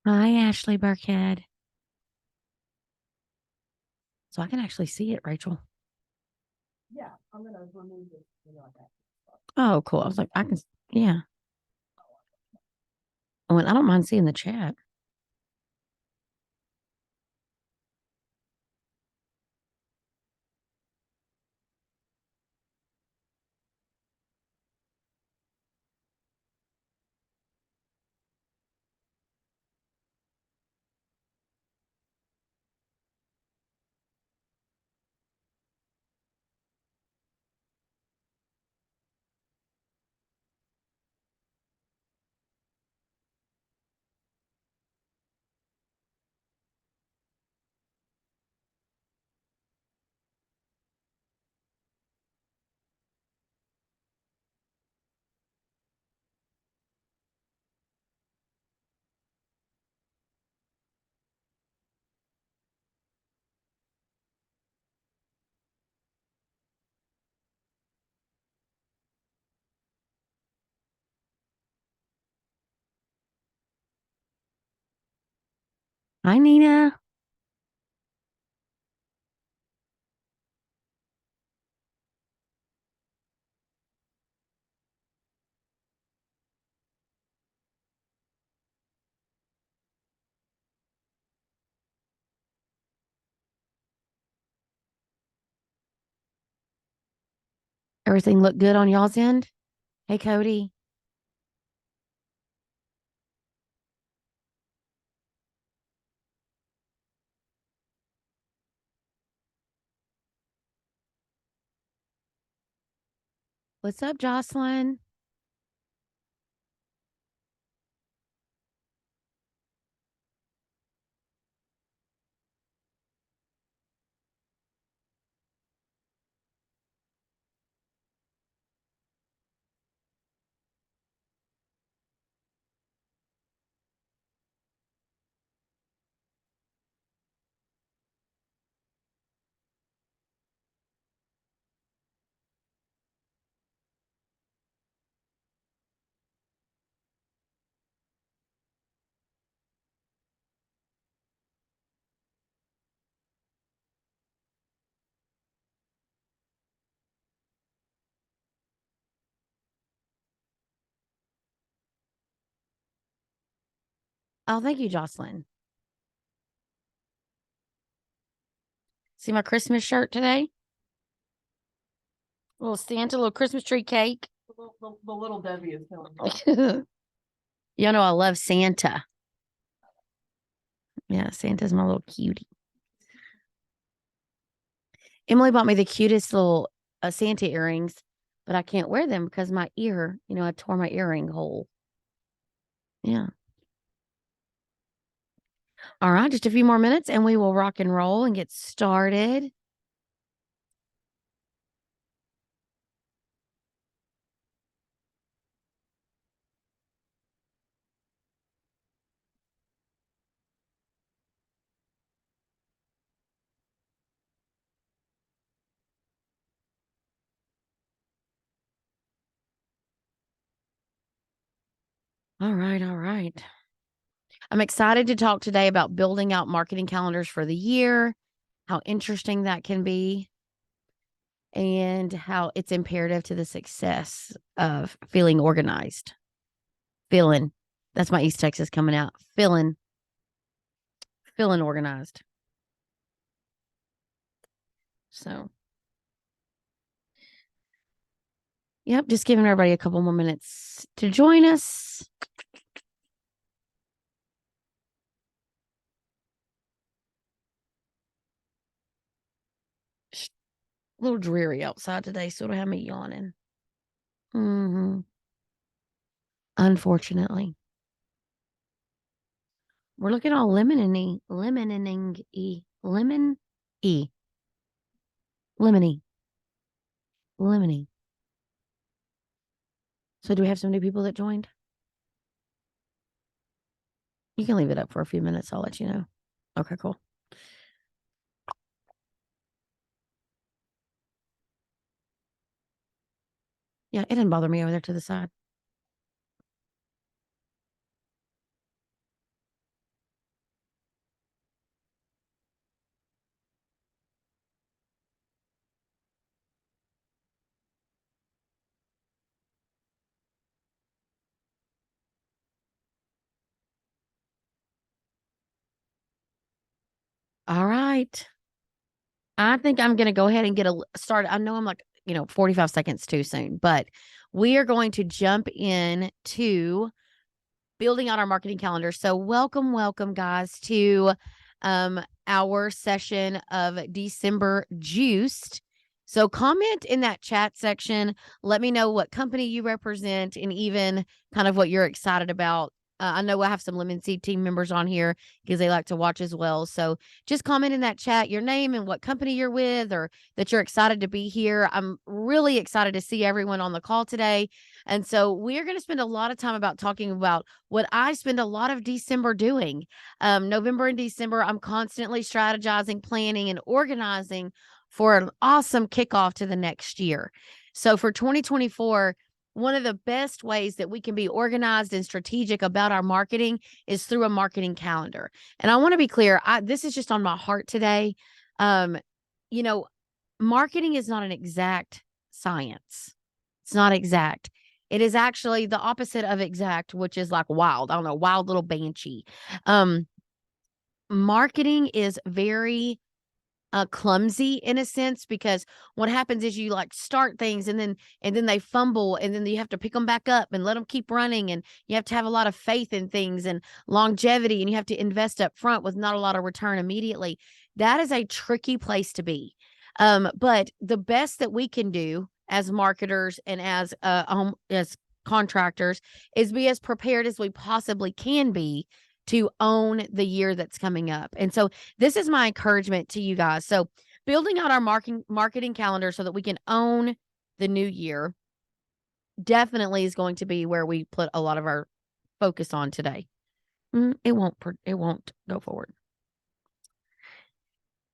Hi, Ashley Burkhead. So I can actually see it, Rachel. Yeah, I'm gonna remove this. Oh, cool. I was like, yeah. I don't mind seeing the chat. Hi, Nina. Everything look good on y'all's end? Hey, Cody. What's up, Jocelyn? Oh, thank you, Jocelyn. See my Christmas shirt today? Little Santa, little Christmas tree cake. The little Debbie is killing me. Y'all know I love Santa. Yeah, Santa's my little cutie. Emily bought me the cutest little Santa earrings, but I can't wear them because my ear, I tore my earring hole. Yeah. All right, just a few more minutes and we will rock and roll and get started. All right, all right. I'm excited to talk today about building out marketing calendars for the year, how interesting that can be, and how it's imperative to the success of feeling organized. Feeling, that's my East Texas coming out. Feeling organized. So, yep, just giving everybody a couple more minutes to join us. A little dreary outside today, so it'll have me yawning. Mm-hmm. Unfortunately, we're looking all lemony, lemony, lemony. So, do we have so many people that joined? You can leave it up for a few minutes. I'll let you know. Okay, cool. Yeah, it didn't bother me over there to the side. right. I think I'm going to go ahead and get a start. I know I'm like, 45 seconds too soon, but we are going to jump in to building out our marketing calendar. So welcome guys to our session of December Juiced. So comment in that chat section. Let me know what company you represent and even kind of what you're excited about. I know I have some Lemon Seed team members on here because they like to watch as well. So just comment in that chat your name and what company you're with or that you're excited to be here. I'm really excited to see everyone on the call today. And so we're going to spend a lot of time talking about what I spend a lot of December doing. November and December, I'm constantly strategizing, planning, and organizing for an awesome kickoff to the next year. So for 2024, one of the best ways that we can be organized and strategic about our marketing is through a marketing calendar. And I want to be clear, this is just on my heart today. Marketing is not an exact science. It's not exact. It is actually the opposite of exact, which is like wild. I don't know, wild little banshee. Marketing is very clumsy in a sense because what happens is you like start things and then they fumble and then you have to pick them back up and let them keep running, and you have to have a lot of faith in things and longevity, and you have to invest up front with not a lot of return immediately. That is a tricky place to be. But the best that we can do as marketers and as contractors is be as prepared as we possibly can be to own the year that's coming up. And so this is my encouragement to you guys. So building out our marketing calendar so that we can own the new year definitely is going to be where we put a lot of our focus on today. It won't go forward.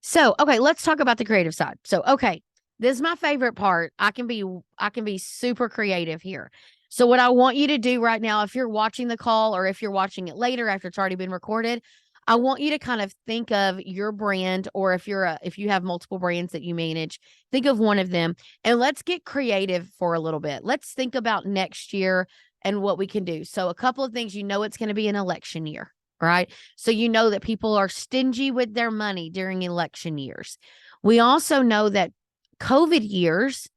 So, okay, let's talk about the creative side. So, okay, this is my favorite part. I can be super creative here. So what I want you to do right now, if you're watching the call or if you're watching it later after it's already been recorded, I want you to kind of think of your brand, or if you have multiple brands that you manage, think of one of them and let's get creative for a little bit. Let's think about next year and what we can do. So a couple of things, it's going to be an election year, right? So that people are stingy with their money during election years. We also know that COVID years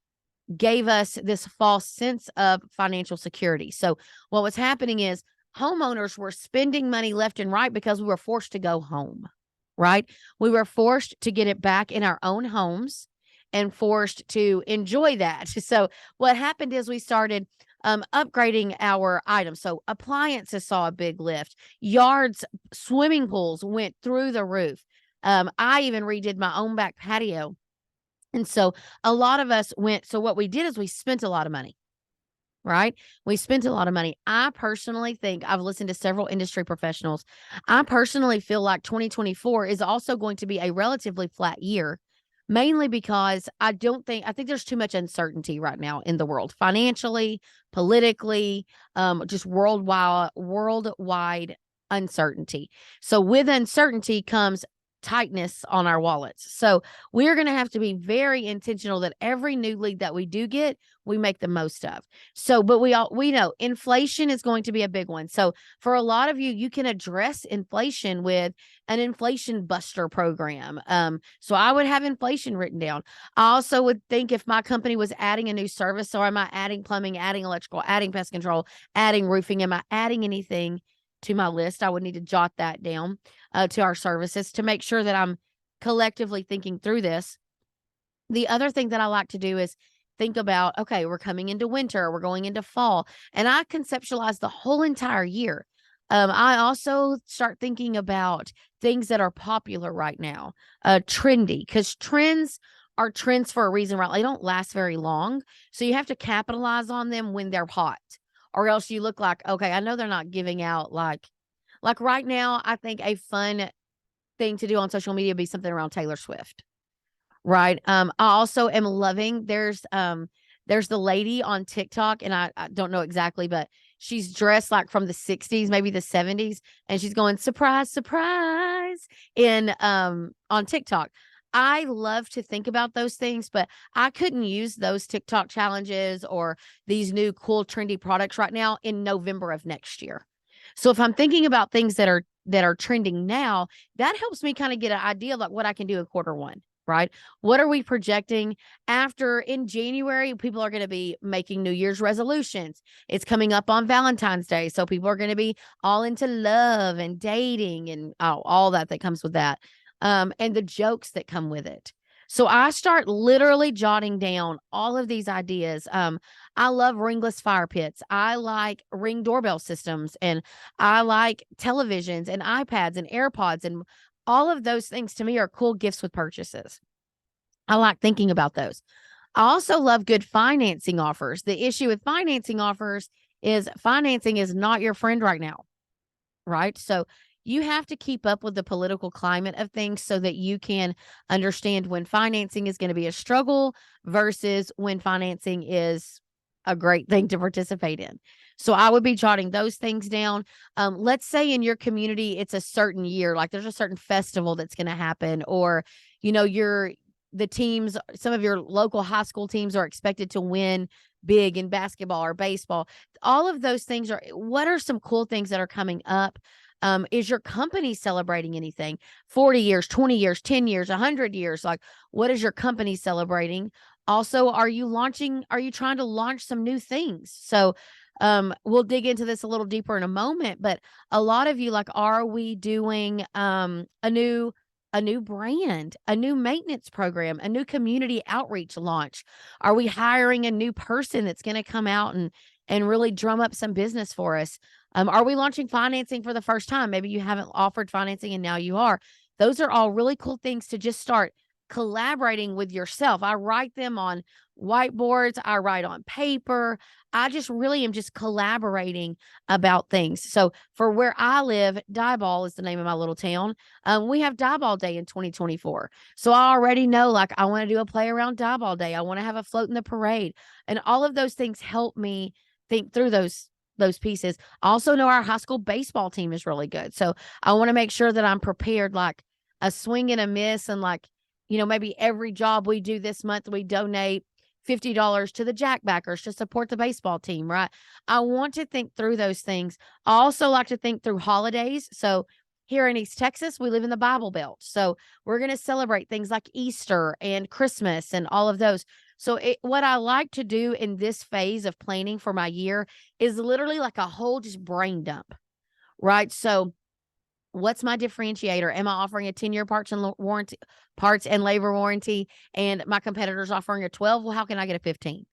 gave us this false sense of financial security. So what was happening is homeowners were spending money left and right because we were forced to go home, right? We were forced to get it back in our own homes and forced to enjoy that. So what happened is we started upgrading our items. So appliances saw a big lift. Yards, swimming pools went through the roof. I even redid my own back patio. And so a lot of us so what we did is we spent a lot of money, right? We spent a lot of money. I personally think, I've listened to several industry professionals. I personally feel like 2024 is also going to be a relatively flat year, mainly because I think there's too much uncertainty right now in the world, financially, politically, just worldwide uncertainty. So with uncertainty comes tightness on our wallets. So we're going to have to be very intentional that every new lead that we do get, we make the most of. So, but we know inflation is going to be a big one. So for a lot of you can address inflation with an inflation buster program. So I would have inflation written down. I also would think if my company was adding a new service, so am I adding plumbing, adding electrical, adding pest control, adding roofing? Am I adding anything to my list? I would need to jot that down to our services to make sure that I'm collectively thinking through this. The other thing that I like to do is think about, okay, we're coming into winter, we're going into fall, and I conceptualize the whole entire year. I also start thinking about things that are popular right now, trendy, because trends are trends for a reason, right? They don't last very long. So you have to capitalize on them when they're hot, or else you look like, okay, I know they're not giving out like right now, I think a fun thing to do on social media would be something around Taylor Swift. Right. I also am loving, there's the lady on TikTok, and I don't know exactly, but she's dressed like from the 60s, maybe the 70s, and she's going surprise, surprise on TikTok. I love to think about those things, but I couldn't use those TikTok challenges or these new cool trendy products right now in November of next year. So if I'm thinking about things that that are trending now, that helps me kind of get an idea of like what I can do in Q1, right? What are we projecting after in January? People are going to be making New Year's resolutions. It's coming up on Valentine's Day. So people are going to be all into love and dating and all that comes with that. And the jokes that come with it. So I start literally jotting down all of these ideas. I love ringless fire pits. I like Ring doorbell systems, and I like televisions and iPads and AirPods, and all of those things to me are cool gifts with purchases. I like thinking about those. I also love good financing offers. The issue with financing offers is financing is not your friend right now, right? So you have to keep up with the political climate of things so that you can understand when financing is going to be a struggle versus when financing is a great thing to participate in. So I would be jotting those things down. Let's say in your community, it's a certain year, like there's a certain festival that's going to happen, or, you know, the teams, some of your local high school teams are expected to win big in basketball or baseball. All of those things what are some cool things that are coming up? Is your company celebrating anything? 40 years, 20 years, 10 years, 100 years? Like, what is your company celebrating? Also, are you trying to launch some new things? So, we'll dig into this a little deeper in a moment, but a lot of you, like, are we doing, a new brand, a new maintenance program, a new community outreach launch? Are we hiring a new person that's going to come out and really drum up some business for us? Are we launching financing for the first time? Maybe you haven't offered financing and now you are. Those are all really cool things to just start collaborating with yourself. I write them on whiteboards. I write on paper. I just really am just collaborating about things. So for where I live, Diboll is the name of my little town. We have Diboll Day in 2024. So I already know, like, I want to do a play around Diboll Day. I want to have a float in the parade, and all of those things help me think through those pieces. I also know our high school baseball team is really good. So I want to make sure that I'm prepared, like a swing and a miss. And like, you know, maybe every job we do this month, we donate $50 to the Jackbackers to support the baseball team, right? I want to think through those things. I also like to think through holidays. So here in East Texas, we live in the Bible Belt. So we're going to celebrate things like Easter and Christmas and all of those. So what I like to do in this phase of planning for my year is literally like a whole just brain dump, right? So what's my differentiator? Am I offering a 10-year parts and labor warranty, and my competitor's offering a 12? Well, how can I get a 15?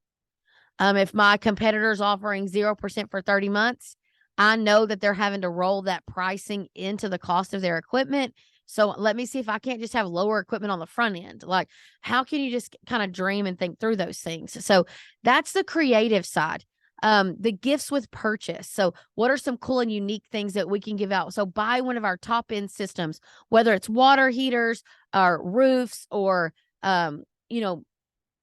If my competitor's offering 0% for 30 months, I know that they're having to roll that pricing into the cost of their equipment. So let me see if I can't just have lower equipment on the front end. Like, how can you just kind of dream and think through those things? So that's the creative side. The gifts with purchase. So what are some cool and unique things that we can give out? So buy one of our top end systems, whether it's water heaters or roofs or, you know,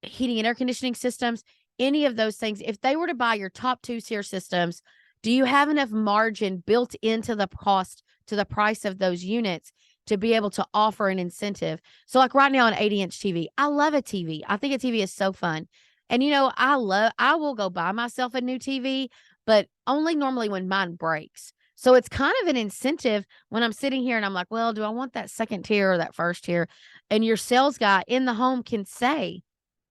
heating and air conditioning systems, any of those things. If they were to buy your top 2-tier systems, do you have enough margin built into the cost to the price of those units to be able to offer an incentive? So like right now, an 80-inch TV, I love a TV. I think a TV is so fun. And, you know, I will go buy myself a new TV, but only normally when mine breaks. So it's kind of an incentive when I'm sitting here and I'm like, well, do I want that second tier or that first tier? And your sales guy in the home can say,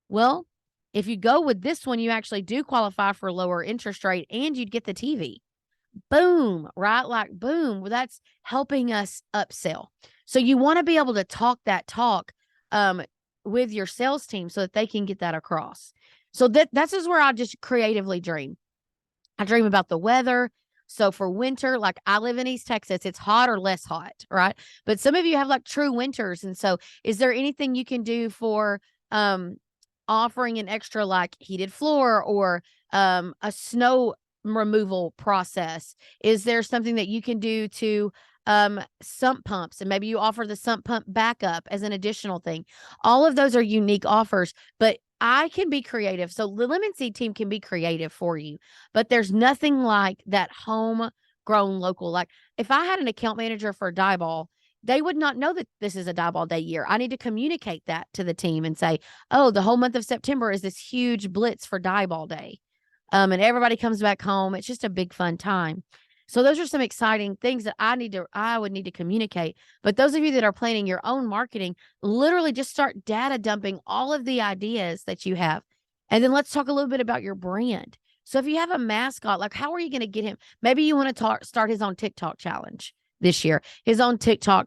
well, if you go with this one, you actually do qualify for a lower interest rate and you'd get the TV. Boom, right? Like, boom. Well, that's helping us upsell. So you want to be able to talk that talk with your sales team so that they can get that across. So that's just where I just creatively dream. I dream about the weather. So for winter, like I live in East Texas, it's hot or less hot, right? But some of you have like true winters. And so is there anything you can do for offering an extra like heated floor or a snow removal process? Is there something that you can do to sump pumps, and maybe you offer the sump pump backup as an additional thing? All of those are unique offers, but I can be creative. So the Lemon Seed team can be creative for you, but there's nothing like that homegrown local. Like if I had an account manager for Diboll, they would not know that this is a Diboll Day year. I need to communicate that to the team and say, oh, the whole month of September is this huge blitz for Diboll Day. And everybody comes back home. It's just a big fun time. So those are some exciting things that I would need to communicate. But those of you that are planning your own marketing, literally just start data dumping all of the ideas that you have. And then let's talk a little bit about your brand. So if you have a mascot, like how are you going to get him? Maybe you want to start his own TikTok challenge this year, his own TikTok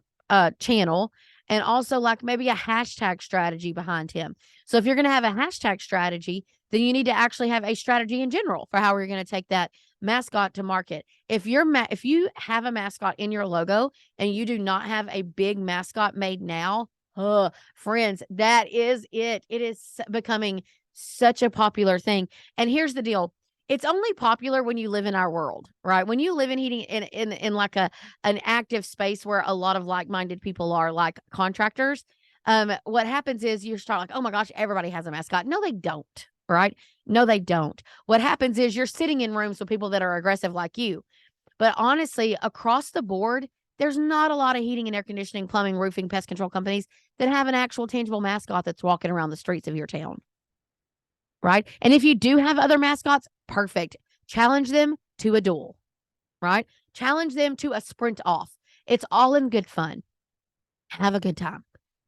channel, and also like maybe a hashtag strategy behind him. So if you're going to have a hashtag strategy, then you need to actually have a strategy in general for how you're going to take that mascot to market. If you have a mascot in your logo and you do not have a big mascot made now, friends, that is it. It is becoming such a popular thing. And here's the deal. It's only popular when you live in our world, right? When you live in heating in like an active space where a lot of like-minded people are, like contractors. What happens is you start like, oh my gosh, everybody has a mascot. No, they don't, right? No, they don't. What happens is you're sitting in rooms with people that are aggressive like you. But honestly, across the board, there's not a lot of heating and air conditioning, plumbing, roofing, pest control companies that have an actual tangible mascot that's walking around the streets of your town. Right? And if you do have other mascots, perfect. Challenge them to a duel, right? Challenge them to a sprint off. It's all in good fun. Have a good time.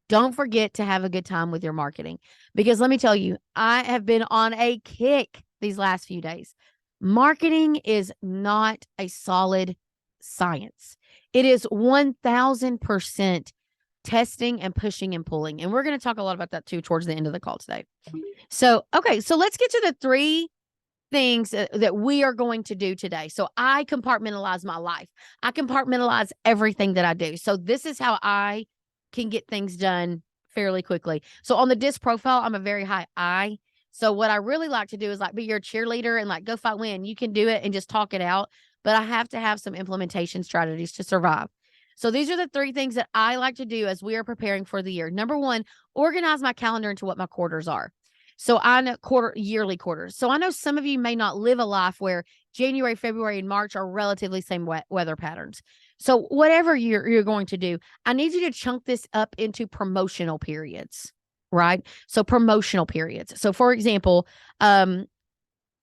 Don't forget to have a good time with your marketing, because let me tell you, I have been on a kick these last few days. Marketing is not a solid science. It is 1000% testing and pushing and pulling. And we're going to talk a lot about that too towards the end of the call today. So, okay, so let's get to the 3 things that we are going to do today. So I compartmentalize my life. I compartmentalize everything that I do. So this is how I can get things done fairly quickly. So on the DISC profile, I'm a very high I. So what I really like to do is like be your cheerleader and like go fight, win. You can do it and just talk it out, but I have to have some implementation strategies to survive. So these are the 3 things that I like to do as we are preparing for the year. Number 1, organize my calendar into what my quarters are. So I know yearly quarters. So I know some of you may not live a life where January, February, and March are relatively same weather patterns. So whatever you're going to do, I need you to chunk this up into promotional periods, right? So promotional periods. So for example, January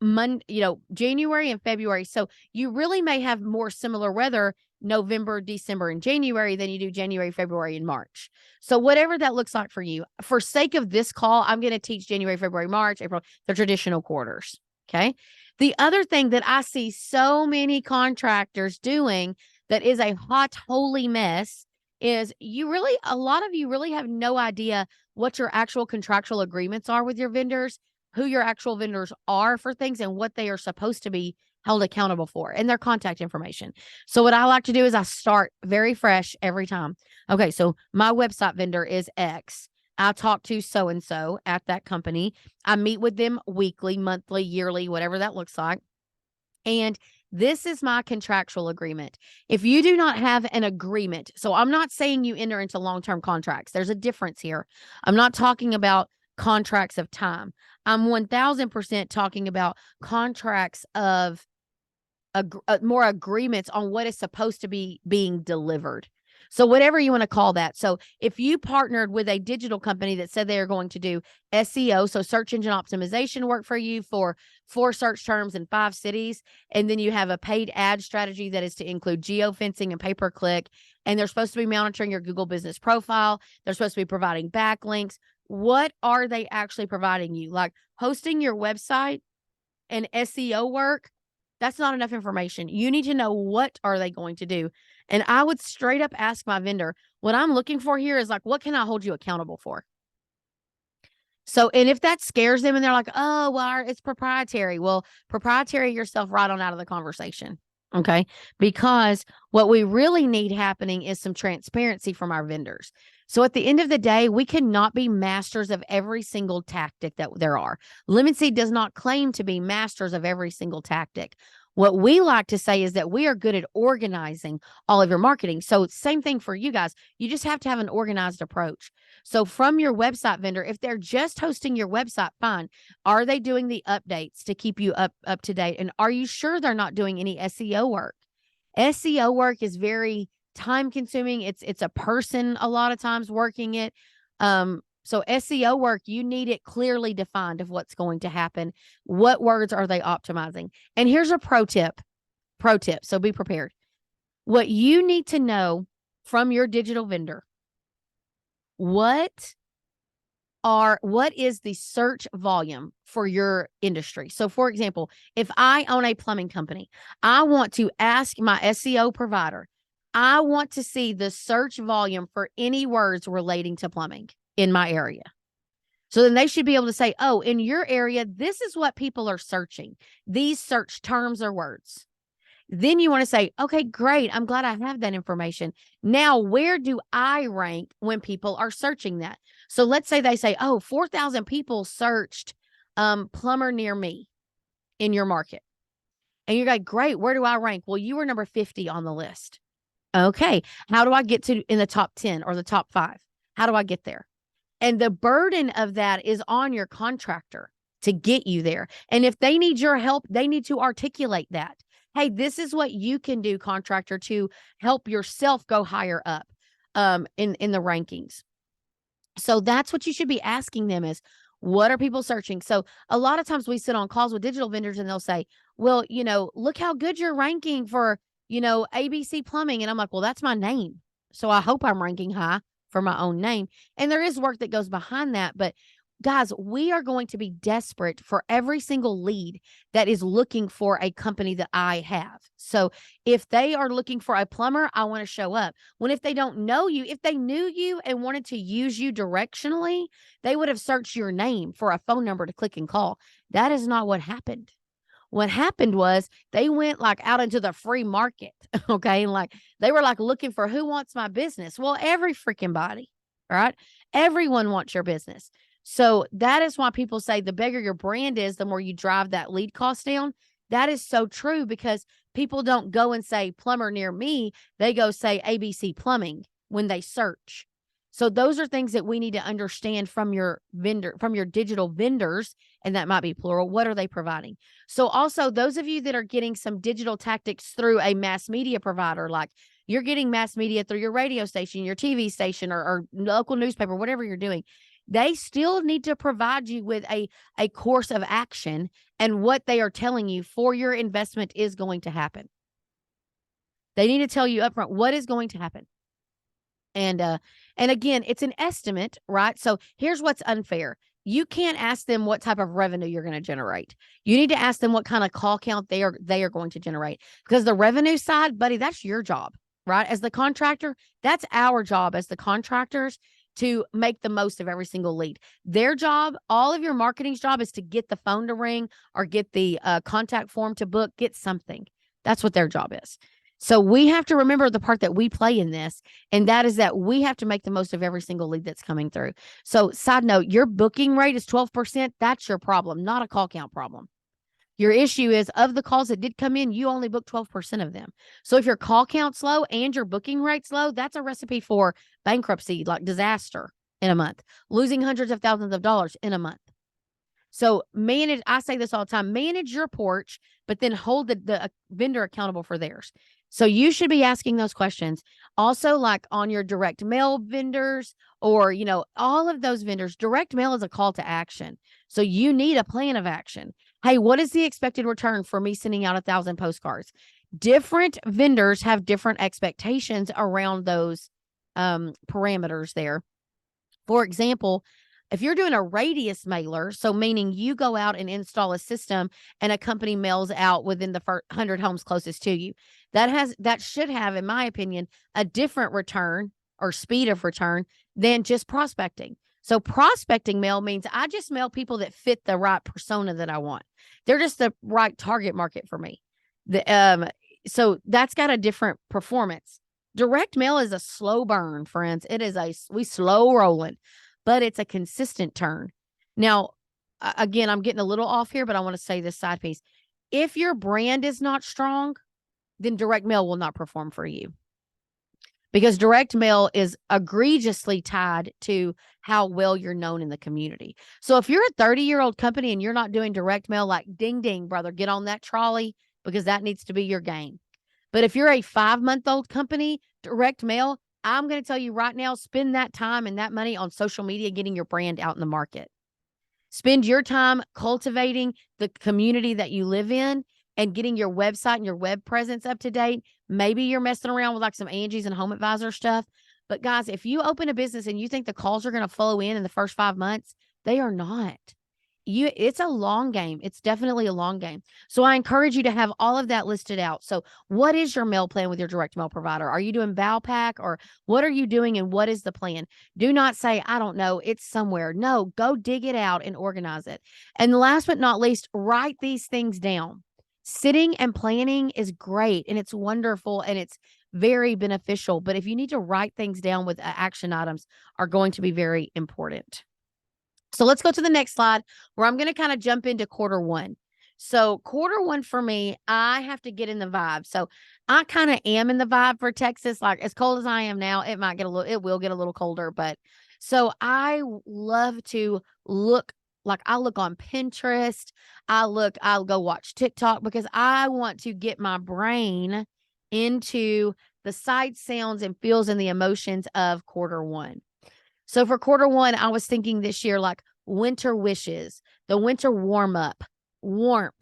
and February. So you really may have more similar weather November, December, and January than you do January, February, and March. So whatever that looks like for you, for sake of this call, I'm going to teach January, February, March, April, the traditional quarters. Okay. The other thing that I see so many contractors doing that is a hot, holy mess is a lot of you really have no idea what your actual contractual agreements are with your vendors, who your actual vendors are for things, and what they are supposed to be held accountable for, and their contact information. So what I like to do is I start very fresh every time. Okay, so my website vendor is X. I talk to so-and-so at that company. I meet with them weekly, monthly, yearly, whatever that looks like. And this is my contractual agreement. If you do not have an agreement, so I'm not saying you enter into long-term contracts. There's a difference here. I'm not talking about contracts of time. I'm 1000% talking about contracts of more agreements on what is supposed to be being delivered. So whatever you want to call that. So if you partnered with a digital company that said they are going to do SEO, so search engine optimization work for you for 4 search terms in 5 cities, and then you have a paid ad strategy that is to include geofencing and pay-per-click, and they're supposed to be monitoring your Google business profile. They're supposed to be providing backlinks. What are they actually providing you? Like hosting your website and SEO work, that's not enough information. You need to know what are they going to do. And I would straight up ask my vendor, what I'm looking for here is like, what can I hold you accountable for? So, and if that scares them and they're like, oh, well, it's proprietary. Well, proprietary yourself right on out of the conversation. Okay. Because what we really need happening is some transparency from our vendors. So at the end of the day, we cannot be masters of every single tactic that there are. Lemon Seed does not claim to be masters of every single tactic. What we like to say is that we are good at organizing all of your marketing. So same thing for you guys. You just have to have an organized approach. So from your website vendor, if they're just hosting your website, fine. Are they doing the updates to keep you up to date? And are you sure they're not doing any SEO work? SEO work is very time consuming. It's a person a lot of times working it. So SEO work, you need it clearly defined of what's going to happen. What words are they optimizing? And here's a pro tip. Pro tip. So be prepared. What you need to know from your digital vendor, what is the search volume for your industry? So for example, if I own a plumbing company, I want to ask my SEO provider, I want to see the search volume for any words relating to plumbing in my area. So then they should be able to say, oh, in your area, this is what people are searching. These search terms or words. Then you want to say, okay, great. I'm glad I have that information. Now, where do I rank when people are searching that? So let's say they say, oh, 4,000 people searched plumber near me in your market. And you're like, great. Where do I rank? Well, you were number 50 on the list. Okay. How do I get to in the top 10 or the top 5? How do I get there? And the burden of that is on your contractor to get you there. And if they need your help, they need to articulate that. Hey, this is what you can do, contractor, to help yourself go higher up in the rankings. So that's what you should be asking them is, what are people searching? So a lot of times we sit on calls with digital vendors and they'll say, well, look how good you're ranking for, ABC Plumbing. And I'm like, well, that's my name. So I hope I'm ranking high for my own name. And there is work that goes behind that. But guys, we are going to be desperate for every single lead that is looking for a company that I have. So if they are looking for a plumber, I want to show up. When if they don't know you, if they knew you and wanted to use you directionally, they would have searched your name for a phone number to click and call. That is not what happened. What happened was they went like out into the free market. Okay. And like they were like looking for who wants my business. Well, every freaking body, right? Everyone wants your business. So that is why people say the bigger your brand is, the more you drive that lead cost down. That is so true because people don't go and say plumber near me. They go say ABC Plumbing when they search. So those are things that we need to understand from your vendor, from your digital vendors, and that might be plural. What are they providing? So also those of you that are getting some digital tactics through a mass media provider, like you're getting mass media through your radio station, your TV station, or local newspaper, whatever you're doing, they still need to provide you with a course of action and what they are telling you for your investment is going to happen. They need to tell you upfront what is going to happen. And again, it's an estimate, right? So here's what's unfair. You can't ask them what type of revenue you're going to generate. You need to ask them what kind of call count they are going to generate, because the revenue side, buddy, that's your job, right? As the contractor, that's our job as the contractors to make the most of every single lead. Their job, all of your marketing's job, is to get the phone to ring or get the contact form to book, get something. That's what their job is. So we have to remember the part that we play in this, and that is that we have to make the most of every single lead that's coming through. So side note, your booking rate is 12%. That's your problem, not a call count problem. Your issue is, of the calls that did come in, you only booked 12% of them. So if your call count's low and your booking rate's low, that's a recipe for bankruptcy, like disaster in a month, losing hundreds of thousands of dollars in a month. So manage, I say this all the time, manage your porch, but then hold the vendor accountable for theirs. So you should be asking those questions. Also, like on your direct mail vendors or, all of those vendors, direct mail is a call to action. So you need a plan of action. Hey, what is the expected return for me sending out 1,000 postcards? Different vendors have different expectations around those parameters there. For example, if you're doing a radius mailer, so meaning you go out and install a system and a company mails out within the 100 homes closest to you, that should have, in my opinion, a different return or speed of return than just prospecting. So prospecting mail means I just mail people that fit the right persona that I want. They're just the right target market for me. So that's got a different performance. Direct mail is a slow burn, friends. We slow rolling, but it's a consistent turn. Now, again, I'm getting a little off here, but I want to say this side piece. If your brand is not strong, then direct mail will not perform for you, because direct mail is egregiously tied to how well you're known in the community. So if you're a 30-year-old company and you're not doing direct mail, like ding, ding, brother, get on that trolley, because that needs to be your game. But if you're a 5-month-old company, direct mail, I'm going to tell you right now, spend that time and that money on social media, getting your brand out in the market. Spend your time cultivating the community that you live in and getting your website and your web presence up to date. Maybe you're messing around with like some Angie's and Home Advisor stuff. But guys, if you open a business and you think the calls are going to flow in the first 5 months, they are not. It's a long game. It's definitely a long game. So I encourage you to have all of that listed out. So what is your mail plan with your direct mail provider? Are you doing Valpak, or what are you doing, and what is the plan? Do not say, I don't know, it's somewhere. No, go dig it out and organize it. And last but not least, write these things down. Sitting and planning is great and it's wonderful and it's very beneficial. But if you need to write things down with action items, are going to be very important. So let's go to the next slide where I'm going to kind of jump into quarter one. So quarter one for me, I have to get in the vibe. So I kind of am in the vibe for Texas. Like as cold as I am now, it will get a little colder. But so I love to look, like I look on Pinterest. I'll go watch TikTok because I want to get my brain into the sights, sounds, and feels and the emotions of quarter one. So for quarter one, I was thinking this year, like winter wishes, the winter warm up, warmth,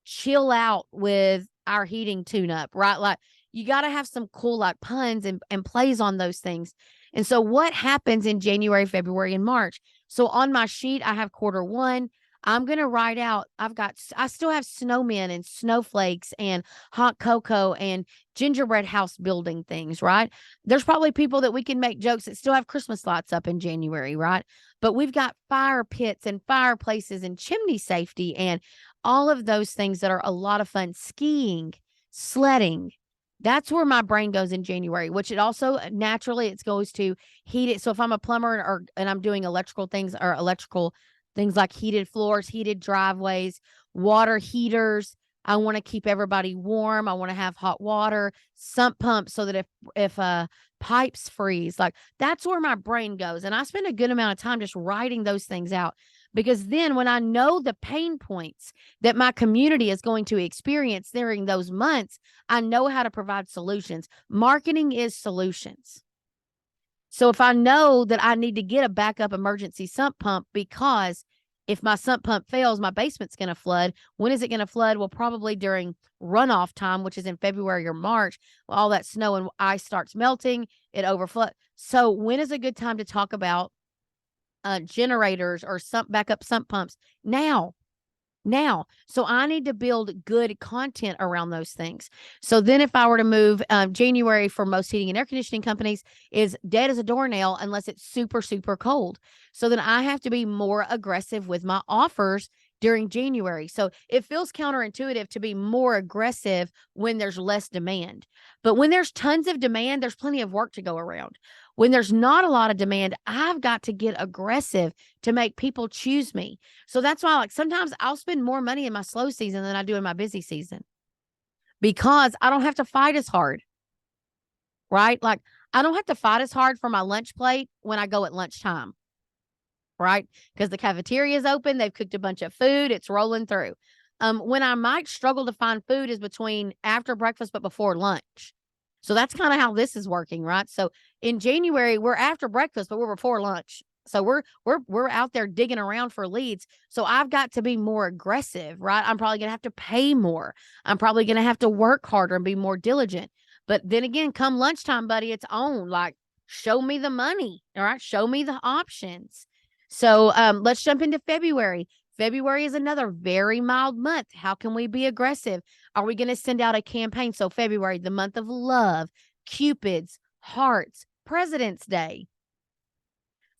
chill out with our heating tune up, right? Like you got to have some cool like puns and plays on those things. And so what happens in January, February, and March? So on my sheet, I have quarter one. I'm going to write out, I still have snowmen and snowflakes and hot cocoa and gingerbread house building things, right? There's probably people that we can make jokes that still have Christmas lights up in January, right? But we've got fire pits and fireplaces and chimney safety and all of those things that are a lot of fun. Skiing, sledding. That's where my brain goes in January, which it also naturally it goes to heat it. So if I'm a plumber and I'm doing electrical things like heated floors, heated driveways, water heaters. I want to keep everybody warm. I want to have hot water, sump pumps so that if pipes freeze, like that's where my brain goes. And I spend a good amount of time just writing those things out because then when I know the pain points that my community is going to experience during those months, I know how to provide solutions. Marketing is solutions. So if I know that I need to get a backup emergency sump pump because if my sump pump fails, my basement's going to flood. When is it going to flood? Well, probably during runoff time, which is in February or March. All that snow and ice starts melting, it overflows. So when is a good time to talk about generators or backup sump pumps? Now. So I need to build good content around those things. So then if I were to move, January for most heating and air conditioning companies is dead as a doornail unless it's super, super cold. So then I have to be more aggressive with my offers during January. So it feels counterintuitive to be more aggressive when there's less demand. But when there's tons of demand, there's plenty of work to go around. When there's not a lot of demand, I've got to get aggressive to make people choose me. So that's why, like, sometimes I'll spend more money in my slow season than I do in my busy season because I don't have to fight as hard, right? Like, I don't have to fight as hard for my lunch plate when I go at lunchtime, right? Because the cafeteria is open. They've cooked a bunch of food. It's rolling through. When I might struggle to find food is between after breakfast, but before lunch. So that's kind of how this is working, right? So in January, we're after breakfast, but we're before lunch. So we're out there digging around for leads. So I've got to be more aggressive, right? I'm probably going to have to pay more. I'm probably going to have to work harder and be more diligent. But then again, come lunchtime, buddy, it's on. Like, show me the money, all right? Show me the options. So let's jump into February. February is another very mild month. How can we be aggressive? Are we going to send out a campaign? So February, the month of love, Cupids, hearts, President's Day.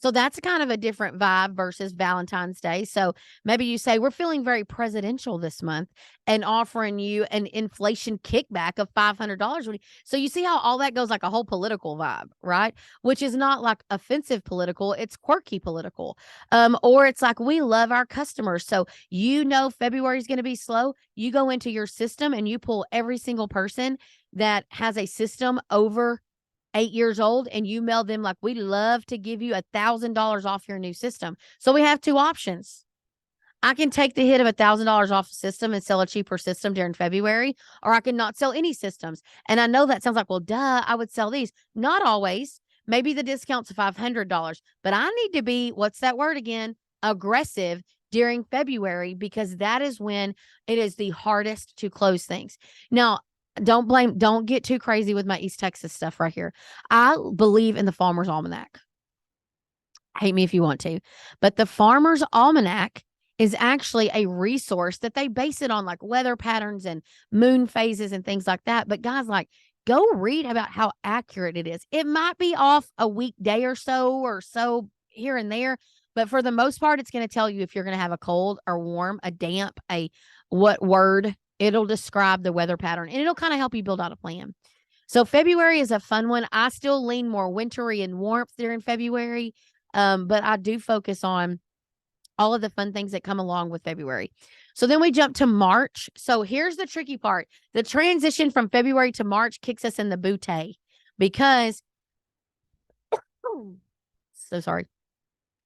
So that's kind of a different vibe versus Valentine's Day. So maybe you say, we're feeling very presidential this month and offering you an inflation kickback of $500. So you see how all that goes like a whole political vibe, right? Which is not like offensive political, it's quirky political. Or it's like, we love our customers. So February is going to be slow. You go into your system and you pull every single person that has a system over 8 years old and you mail them like, we'd love to give you $1,000 off your new system. So we have two options. I can take the hit of $1,000 off a system and sell a cheaper system during February, or I can not sell any systems. And I know that sounds like, well, duh, I would sell these. Not always. Maybe the discount's $500, but I need to be, what's that word again? Aggressive during February, because that is when it is the hardest to close things. Now, don't get too crazy with my East Texas stuff right here. I believe in the Farmer's Almanac. Hate me if you want to, but the Farmer's Almanac is actually a resource that they base it on, like weather patterns and moon phases and things like that. But guys, like, go read about how accurate it is. It might be off a weekday or so here and there, but for the most part, it's going to tell you if you're going to have a cold or warm, a damp, a what word. It'll describe the weather pattern, and it'll kind of help you build out a plan. So February is a fun one. I still lean more wintry and warmth during February, but I do focus on all of the fun things that come along with February. So then we jump to March. So here's the tricky part. The transition from February to March kicks us in the bootay because, so sorry,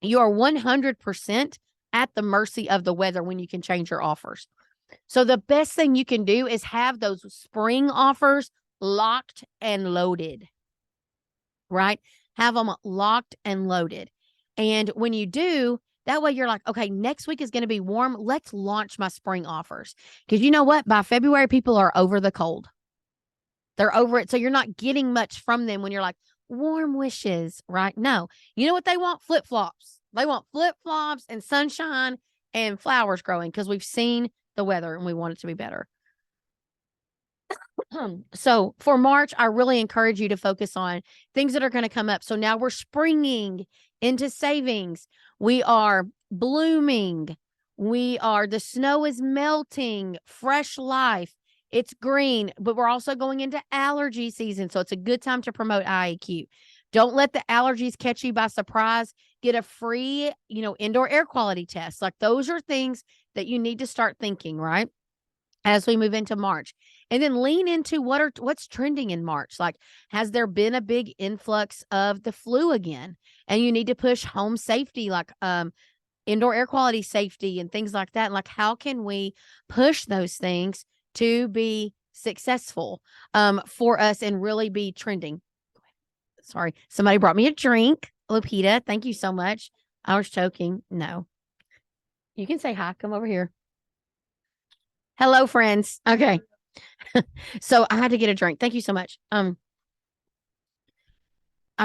you are 100% at the mercy of the weather when you can change your offers. So the best thing you can do is have those spring offers locked and loaded, right? Have them locked and loaded. And when you do, that way you're like, okay, next week is going to be warm. Let's launch my spring offers. Because you know what? By February, people are over the cold. They're over it. So you're not getting much from them when you're like, warm wishes, right? No. You know what they want? Flip-flops. They want flip-flops and sunshine and flowers growing because we've seen the weather and we want it to be better. So for March, I really encourage you to focus on things that are going to come up. So now we're springing into savings. We are blooming. The snow is melting, fresh life. It's green, but we're also going into allergy season. So it's a good time to promote IAQ. Don't let the allergies catch you by surprise. Get a free, indoor air quality test. Like, those are things that you need to start thinking, right? As we move into March. And then lean into what's trending in March. Like, has there been a big influx of the flu again? And you need to push home safety, like indoor air quality safety and things like that. Like, how can we push those things to be successful for us and really be trending? Sorry, somebody brought me a drink. Lupita, thank you so much. I was choking. No. You can say hi. Come over here. Hello, friends. Okay. So I had to get a drink. Thank you so much. I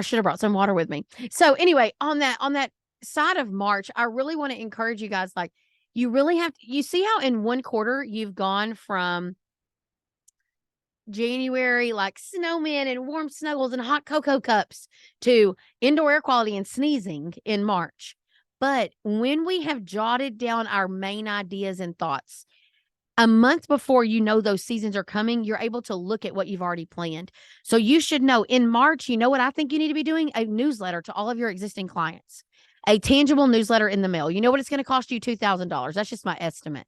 should have brought some water with me. So anyway, on that side of March, I really want to encourage you guys, like, you really have to, you see how in one quarter you've gone from January, like snowmen and warm snuggles and hot cocoa cups, to indoor air quality and sneezing in March. But when we have jotted down our main ideas and thoughts, a month before those seasons are coming, you're able to look at what you've already planned. So you should know in March, you know what I think you need to be doing? A newsletter to all of your existing clients, a tangible newsletter in the mail. You know what it's going to cost you? $2,000. That's just my estimate.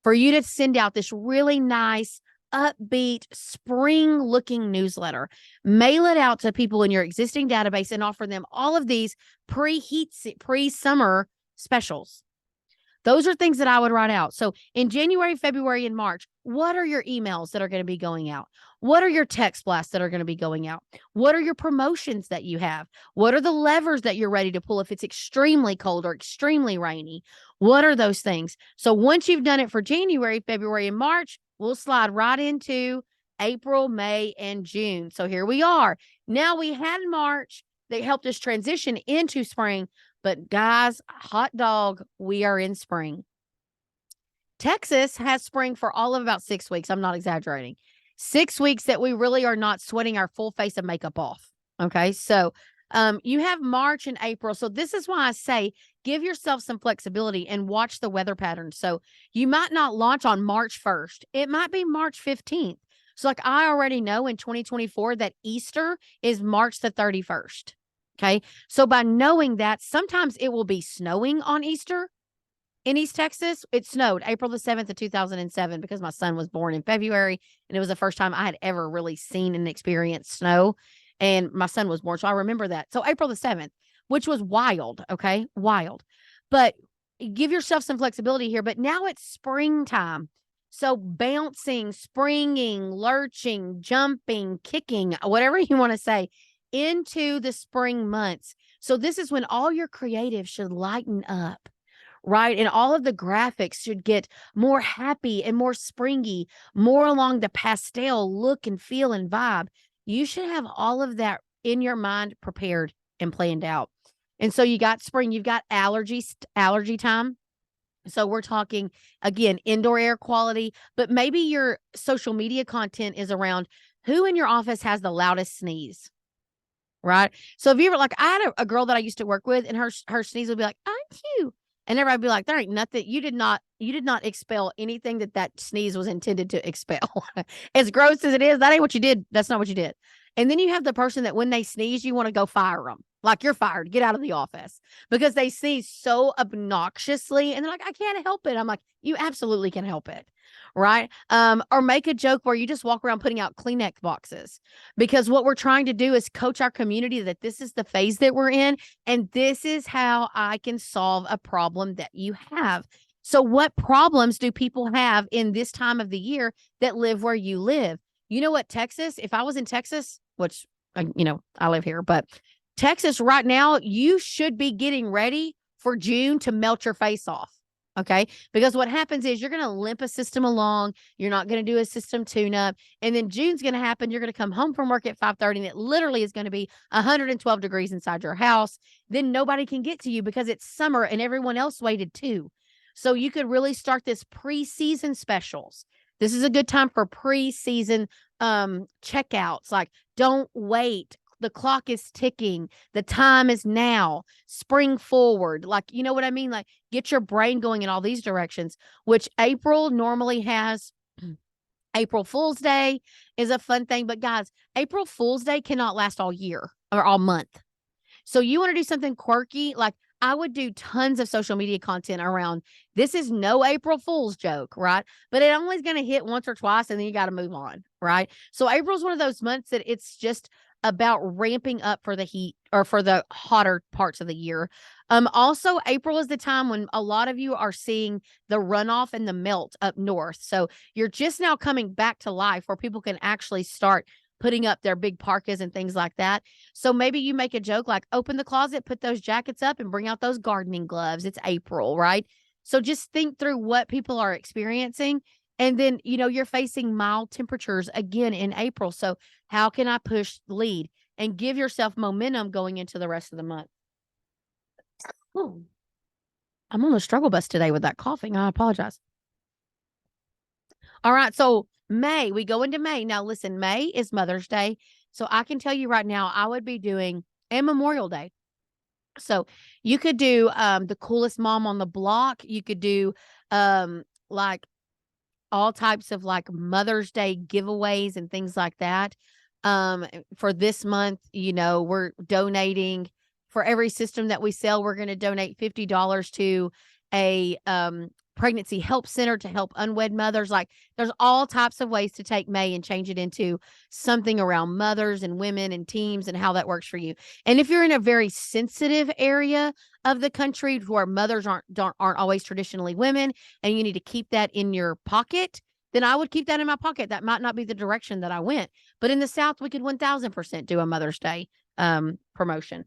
For you to send out this really nice, upbeat, spring-looking newsletter. Mail it out to people in your existing database and offer them all of these pre-summer specials. Those are things that I would write out. So in January, February, and March, what are your emails that are going to be going out? What are your text blasts that are going to be going out? What are your promotions that you have? What are the levers that you're ready to pull if it's extremely cold or extremely rainy? What are those things? So once you've done it for January, February, and March, we'll slide right into April, May, and June. So here we are. Now we had March that helped us transition into spring. But guys, hot dog, we are in spring. Texas has spring for all of about 6 weeks. I'm not exaggerating. 6 weeks that we really are not sweating our full face of makeup off. Okay. So you have March and April. So this is why I say give yourself some flexibility and watch the weather patterns. So you might not launch on March 1st. It might be March 15th. So like, I already know in 2024 that Easter is March the 31st. Okay. So by knowing that, sometimes it will be snowing on Easter in East Texas. It snowed April the 7th of 2007 because my son was born in February. And it was the first time I had ever really seen and experienced snow. And my son was born. So I remember that. So April the 7th, which was wild. Okay. Wild. But give yourself some flexibility here. But now it's springtime. So bouncing, springing, lurching, jumping, kicking, whatever you want to say, into the spring months. So this is when all your creative should lighten up, right? And all of the graphics should get more happy and more springy, more along the pastel look and feel and vibe. You should have all of that in your mind prepared and planned out. And so you got spring, you've got allergy time. So we're talking again, indoor air quality, but maybe your social media content is around who in your office has the loudest sneeze, right? So if you ever like, I had a girl that I used to work with, and her sneeze would be like, "I'm you," and everybody would be like, "There ain't nothing. You did not expel anything that sneeze was intended to expel." As gross as it is, that ain't what you did. That's not what you did. And then you have the person that when they sneeze, you want to go fire them. Like, you're fired, get out of the office, because they sneeze so obnoxiously, and they're like, "I can't help it." I'm like, "You absolutely can help it." Right. Or make a joke where you just walk around putting out Kleenex boxes, because what we're trying to do is coach our community that this is the phase that we're in, and this is how I can solve a problem that you have. So what problems do people have in this time of the year that live where you live? You know what, Texas, if I was in Texas, which, I live here, but Texas right now, you should be getting ready for June to melt your face off. Okay. Because what happens is you're going to limp a system along. You're not going to do a system tune up. And then June's going to happen. You're going to come home from work at 5:30, and it literally is going to be 112 degrees inside your house. Then nobody can get to you because it's summer and everyone else waited too. So you could really start this preseason specials. This is a good time for preseason checkouts. Like, don't wait. The clock is ticking. The time is now. Spring forward. Like, you know what I mean? Like, get your brain going in all these directions, which April normally has. April Fool's Day is a fun thing. But guys, April Fool's Day cannot last all year or all month. So you want to do something quirky? Like, I would do tons of social media content around, this is no April Fool's joke, right? But it only is going to hit once or twice, and then you got to move on, right? So April is one of those months that it's just about ramping up for the heat or for the hotter parts of the year. Also, April is the time when a lot of you are seeing the runoff and the melt up north. So you're just now coming back to life where people can actually start putting up their big parkas and things like that. So maybe you make a joke like, open the closet, put those jackets up, and bring out those gardening gloves. It's April, right? So just think through what people are experiencing. And then, you're facing mild temperatures again in April. So how can I push the lead and give yourself momentum going into the rest of the month? Oh, I'm on the struggle bus today with that coughing. I apologize. All right. So May, we go into May. Now, listen, May is Mother's Day. So I can tell you right now, I would be doing, and Memorial Day. So you could do the coolest mom on the block. You could do like all types of like Mother's Day giveaways and things like that. For this month, we're donating for every system that we sell. We're going to donate $50 to a pregnancy help center to help unwed mothers. Like, there's all types of ways to take May and change it into something around mothers and women and teams and how that works for you. And if you're in a very sensitive area of the country where mothers aren't always traditionally women, and you need to keep that in your pocket, then I would keep that in my pocket. That might not be the direction that I went. But in the South, we could 1000% do a Mother's Day promotion.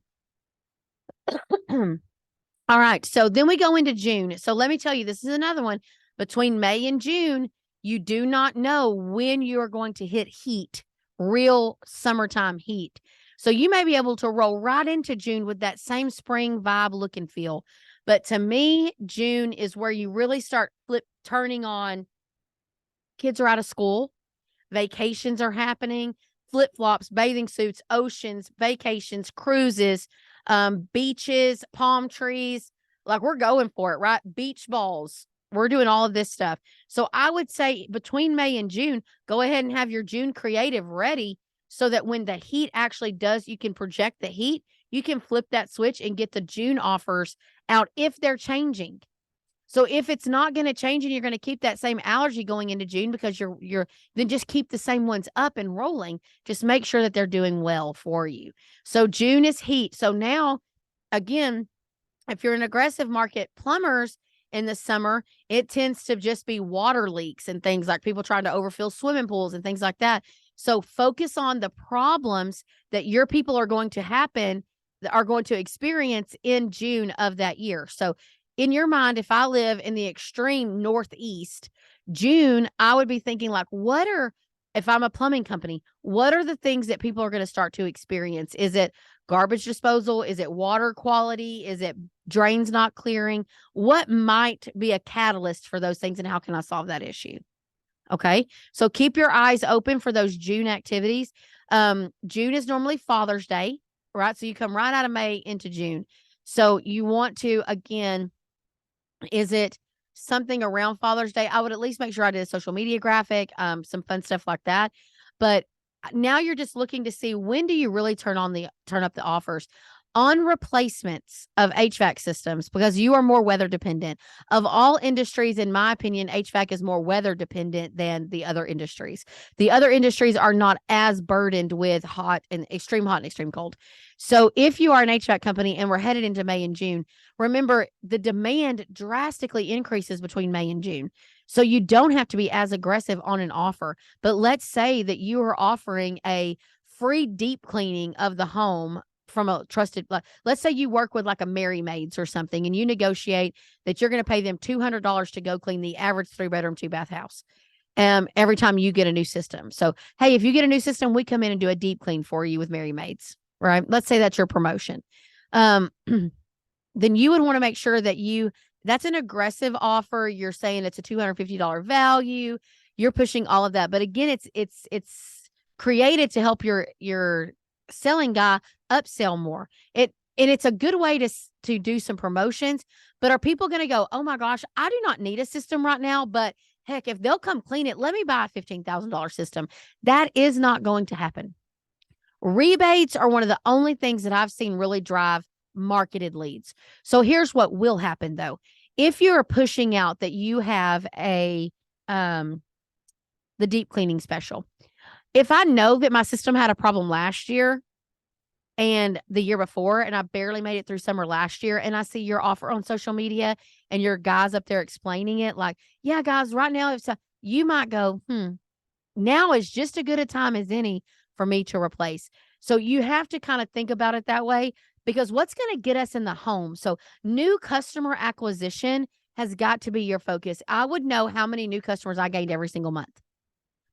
All right. So then we go into June. So let me tell you, this is another one. Between May and June, you do not know when you are going to hit heat, real summertime heat. So you may be able to roll right into June with that same spring vibe, look and feel. But to me, June is where you really start turning on. Kids are out of school. Vacations are happening. Flip-flops, bathing suits, oceans, vacations, cruises, beaches, palm trees. Like, we're going for it, right? Beach balls. We're doing all of this stuff. So I would say between May and June, go ahead and have your June creative ready so that when the heat actually does, you can project the heat. You can flip that switch and get the June offers out if they're changing. So if it's not going to change and you're going to keep that same allergy going into June because you're then just keep the same ones up and rolling. Just make sure that they're doing well for you. So June is heat. So now, again, if you're an aggressive market, plumbers in the summer, it tends to just be water leaks and things like people trying to overfill swimming pools and things like that. So focus on the problems that your people are going to experience in June of that year. So in your mind, if I live in the extreme Northeast, June, I would be thinking like, if I'm a plumbing company, what are the things that people are going to start to experience? Is it garbage disposal? Is it water quality? Is it drains not clearing? What might be a catalyst for those things, and how can I solve that issue? Okay. So keep your eyes open for those June activities. June is normally Father's Day, right? So you come right out of May into June. So you want to, again, is it something around Father's Day? I would at least make sure I did a social media graphic, some fun stuff like that. But now you're just looking to see, when do you really turn up the offers on replacements of HVAC systems, because you are more weather dependent. Of all industries, in my opinion, HVAC is more weather dependent than the other industries. The other industries are not as burdened with hot and extreme cold. So if you are an HVAC company and we're headed into May and June, remember the demand drastically increases between May and June. So you don't have to be as aggressive on an offer. But let's say that you are offering a free deep cleaning of the home from a trusted, let's say you work with like a Mary Maids or something, and you negotiate that you're going to pay them $200 to go clean the average 3-bedroom, 2-bath house. Every time you get a new system. So, hey, if you get a new system, we come in and do a deep clean for you with Mary Maids, right? Let's say that's your promotion. Then you would want to make sure that that's an aggressive offer. You're saying it's a $250 value. You're pushing all of that. But again, it's created to help your selling guy upsell more. And it's a good way to do some promotions. But are people going to go, oh my gosh, I do not need a system right now, but heck, if they'll come clean it, let me buy a $15,000 system. That is not going to happen. Rebates are one of the only things that I've seen really drive marketed leads. So here's what will happen though. If you're pushing out that you have the deep cleaning special, if I know that my system had a problem last year and the year before, and I barely made it through summer last year, and I see your offer on social media and your guys up there explaining it, like, yeah, guys, right now, you might go, now is just as good a time as any for me to replace. So you have to kind of think about it that way, because what's going to get us in the home? So new customer acquisition has got to be your focus. I would know how many new customers I gained every single month,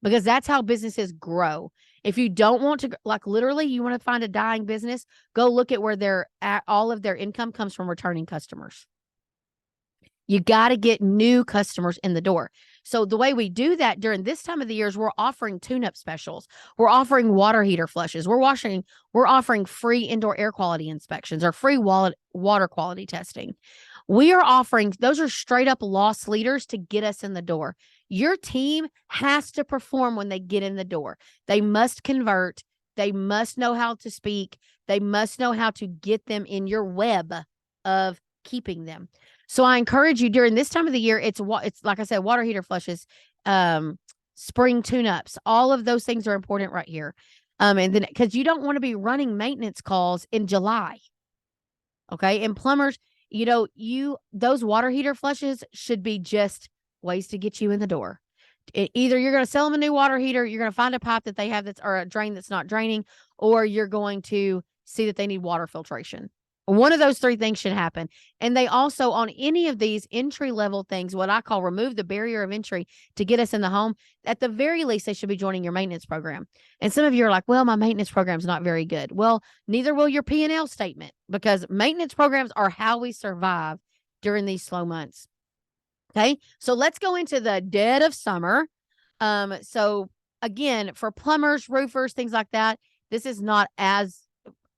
because that's how businesses grow. If you don't want to, like literally, you want to find a dying business, go look at where they're at. All of their income comes from returning customers. You got to get new customers in the door. So the way we do that during this time of the year is we're offering tune-up specials. We're offering water heater flushes. We're offering free indoor air quality inspections or free water quality testing. We are offering, those are straight up loss leaders to get us in the door. Your team has to perform when they get in the door. They must convert. They must know how to speak. They must know how to get them in your web of keeping them. So I encourage you during this time of the year, it's like I said, water heater flushes, spring tune-ups, all of those things are important right here. And then, because you don't want to be running maintenance calls in July. Okay. And plumbers, those water heater flushes should be just ways to get you in the door. Either you're going to sell them a new water heater, you're going to find a pipe that they have or a drain that's not draining, or you're going to see that they need water filtration. One of those three things should happen. And they also, on any of these entry-level things, what I call remove the barrier of entry to get us in the home, at the very least, they should be joining your maintenance program. And some of you are like, well, my maintenance program is not very good. Well, neither will your P&L statement, because maintenance programs are how we survive during these slow months. Okay, so let's go into the dead of summer. So again, for plumbers, roofers, things like that,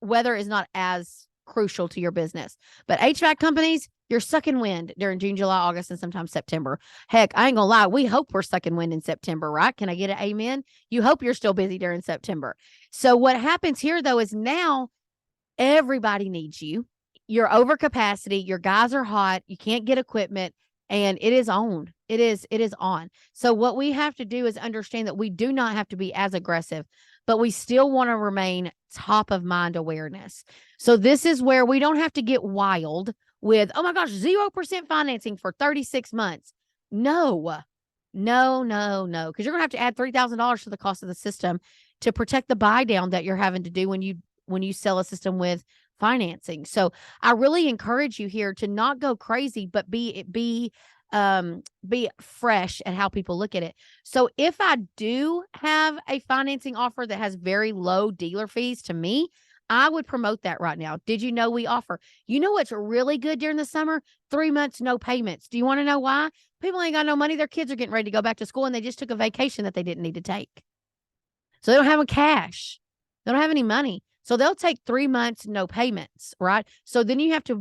weather is not as crucial to your business. But HVAC companies, you're sucking wind during June, July, August, and sometimes September. Heck, I ain't gonna lie, we hope we're sucking wind in September, right? Can I get an amen? You hope you're still busy during September. So what happens here, though, is now everybody needs you. You're over capacity. Your guys are hot. You can't get equipment. And it is on. It is on. So what we have to do is understand that we do not have to be as aggressive, but we still want to remain top of mind awareness. So this is where we don't have to get wild with, oh my gosh, 0% financing for 36 months. No. Because you're going to have to add $3,000 to the cost of the system to protect the buy down that you're having to do when you sell a system with financing. So I really encourage you here to not go crazy, but be fresh at how people look at it. So if I do have a financing offer that has very low dealer fees to me, I would promote that right now. Did you know we offer? You know what's really good during the summer? 3 months, no payments. Do you want to know why? People ain't got no money. Their kids are getting ready to go back to school and they just took a vacation that they didn't need to take. So they don't have cash. They don't have any money. So they'll take 3 months, no payments, right? So then you have to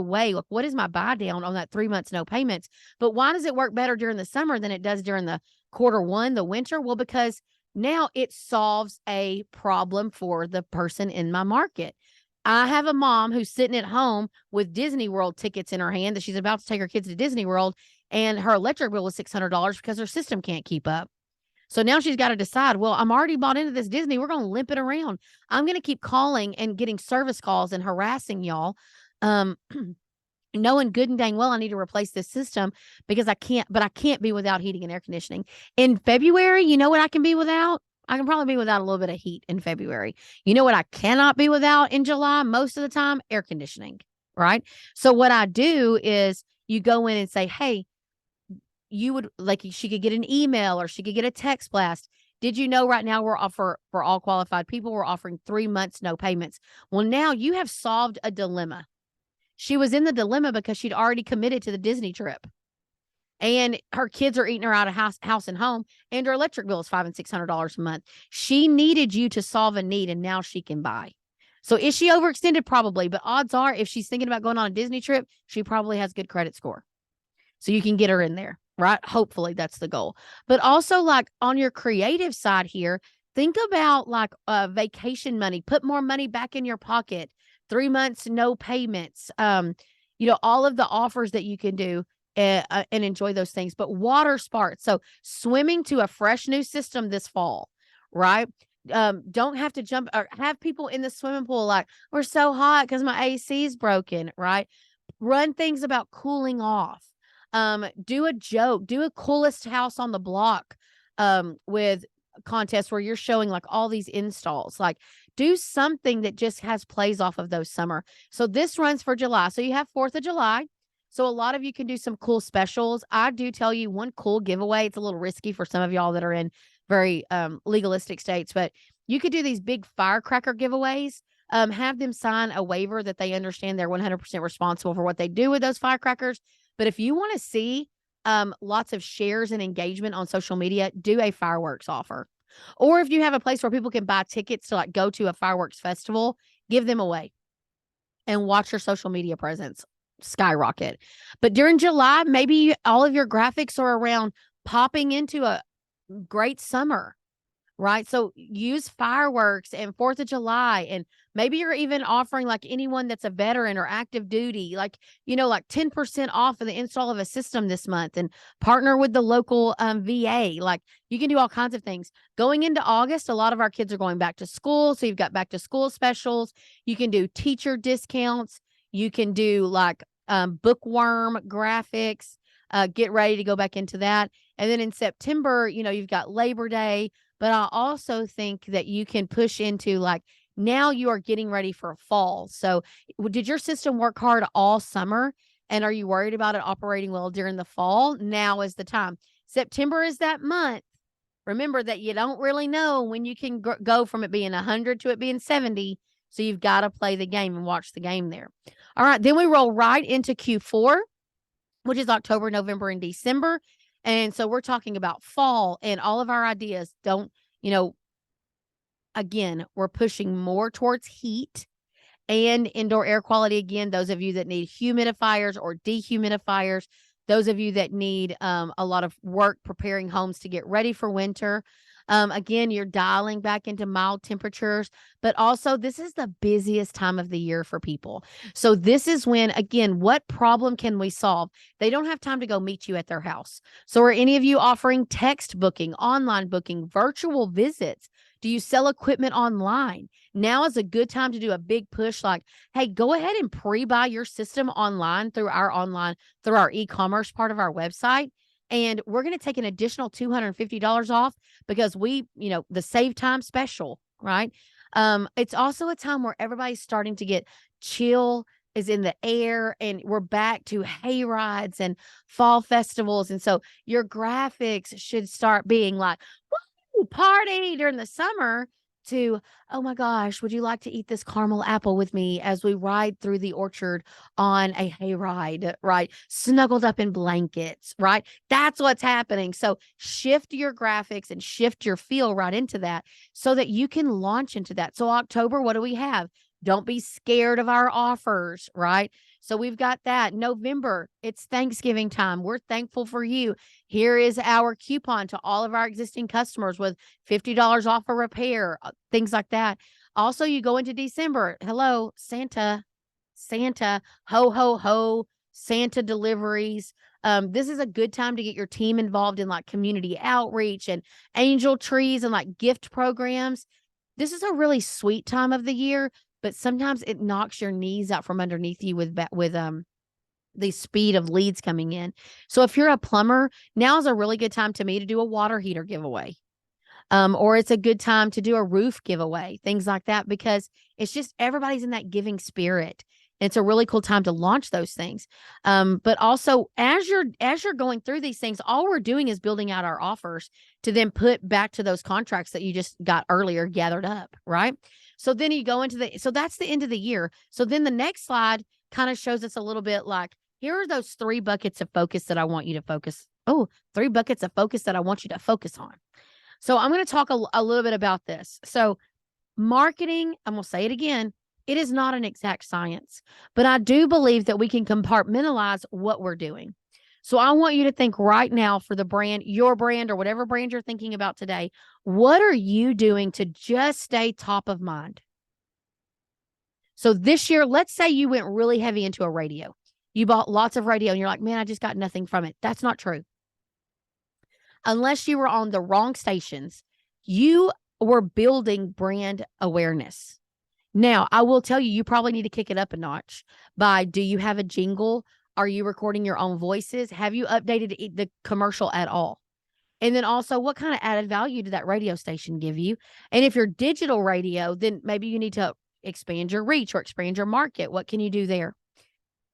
weigh, like, what is my buy down on that 3 months, no payments? But why does it work better during the summer than it does during the Q1, the winter? Well, because now it solves a problem for the person in my market. I have a mom who's sitting at home with Disney World tickets in her hand that she's about to take her kids to Disney World, and her electric bill is $600 because her system can't keep up. So now she's got to decide, well, I'm already bought into this Disney. We're going to limp it around. I'm going to keep calling and getting service calls and harassing y'all. Knowing good and dang well I need to replace this system because I can't be without heating and air conditioning. In February, you know what I can be without? I can probably be without a little bit of heat in February. You know what I cannot be without in July most of the time? Air conditioning, right? So what I do is you go in and say, hey, you would like, she could get an email or she could get a text blast. Did you know right now we're for all qualified people, we're offering 3 months, no payments. Well, now you have solved a dilemma. She was in the dilemma because she'd already committed to the Disney trip and her kids are eating her out of house and home, and her electric bill is $500 and $600 a month. She needed you to solve a need, and now she can buy. So is she overextended? Probably, but odds are if she's thinking about going on a Disney trip, she probably has good credit score. So you can get her in there, right? Hopefully that's the goal. But also, like, on your creative side here, think about like vacation money. Put more money back in your pocket. 3 months, no payments. All of the offers that you can do and enjoy those things. But water sports. So swimming to a fresh new system this fall, right? Don't have to jump or have people in the swimming pool like, we're so hot because my AC is broken, right? Run things about cooling off. Do a joke, do a coolest house on the block with contests where you're showing like all these installs. Like, do something that just has plays off of those summer. So this runs for July. So you have 4th of July. So a lot of you can do some cool specials. I do tell you one cool giveaway. It's a little risky for some of y'all that are in very legalistic states, but you could do these big firecracker giveaways. Have them sign a waiver that they understand they're 100% responsible for what they do with those firecrackers. But if you want to see lots of shares and engagement on social media, do a fireworks offer. Or if you have a place where people can buy tickets to like go to a fireworks festival, give them away and watch your social media presence skyrocket. But during July, maybe all of your graphics are around popping into a great summer, right? So use fireworks and 4th of July, and maybe you're even offering like anyone that's a veteran or active duty, like 10% off of the install of a system this month, and partner with the local VA. Like, you can do all kinds of things. Going into August, a lot of our kids are going back to school. So you've got back to school specials. You can do teacher discounts. You can do like bookworm graphics. Get ready to go back into that. And then in September, you've got Labor Day. But I also think that you can push into like, now you are getting ready for fall. So did your system work hard all summer? And are you worried about it operating well during the fall? Now is the time. September is that month. Remember that you don't really know when you can go from it being 100 to it being 70. So you've got to play the game and watch the game there. All right. Then we roll right into Q4, which is October, November, and December. And so we're talking about fall, and all of our ideas again, we're pushing more towards heat and indoor air quality. Again, those of you that need humidifiers or dehumidifiers, those of you that need a lot of work preparing homes to get ready for winter. Again, you're dialing back into mild temperatures, but also this is the busiest time of the year for people. So this is when, again, what problem can we solve? They don't have time to go meet you at their house. So are any of you offering text booking, online booking, virtual visits? Do you sell equipment online? Now is a good time to do a big push like, hey, go ahead and pre-buy your system online through our e-commerce part of our website. And we're going to take an additional $250 off because the save time special, right? It's also a time where everybody's starting to get chill is in the air, and we're back to hay rides and fall festivals. And so your graphics should start being like, woo, party during the summer to, oh my gosh, would you like to eat this caramel apple with me as we ride through the orchard on a hay ride, right? Snuggled up in blankets, right? That's what's happening. So shift your graphics and shift your feel right into that so that you can launch into that. So October, what do we have? Don't be scared of our offers, right? So we've got that. November, it's Thanksgiving time. We're thankful for you. Here is our coupon to all of our existing customers with $50 off a repair, things like that. Also, you go into December. Hello, Santa, ho, ho, ho, Santa deliveries. This is a good time to get your team involved in like community outreach and angel trees and like gift programs. This is a really sweet time of the year, but sometimes it knocks your knees out from underneath you with the speed of leads coming in. So if you're a plumber, now is a really good time to me to do a water heater giveaway. Or it's a good time to do a roof giveaway, things like that, because it's just everybody's in that giving spirit. It's a really cool time to launch those things. But also as you're going through these things, all we're doing is building out our offers to then put back to those contracts that you just got earlier gathered up, right? So then you go into so that's the end of the year. So then the next slide kind of shows us a little bit like, here are those 3 buckets of focus that I want you to focus. Oh, 3 buckets of focus that I want you to focus on. So I'm going to talk a little bit about this. So marketing, I'm going to say it again, it is not an exact science, but I do believe that we can compartmentalize what we're doing. So I want you to think right now for the brand, your brand, or whatever brand you're thinking about today, what are you doing to just stay top of mind? So this year, let's say you went really heavy into a radio. You bought lots of radio and you're like, man, I just got nothing from it. That's not true. Unless you were on the wrong stations, you were building brand awareness. Now, I will tell you, you probably need to kick it up a notch by, do you have a jingle? Are you recording your own voices? Have you updated the commercial at all? And then also, what kind of added value did that radio station give you? And if you're digital radio, then maybe you need to expand your reach or expand your market. What can you do there?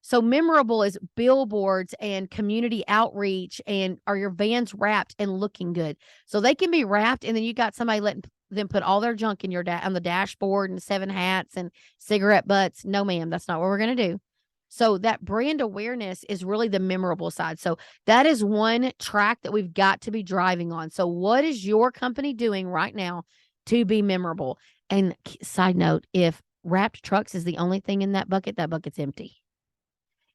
So memorable is billboards and community outreach, and are your vans wrapped and looking good? So they can be wrapped, and then you got somebody letting them put all their junk in your on the dashboard and 7 hats and cigarette butts. No, ma'am, that's not what we're going to do. So that brand awareness is really the memorable side. So that is one track that we've got to be driving on. So what is your company doing right now to be memorable? And side note, if wrapped trucks is the only thing in that bucket's empty.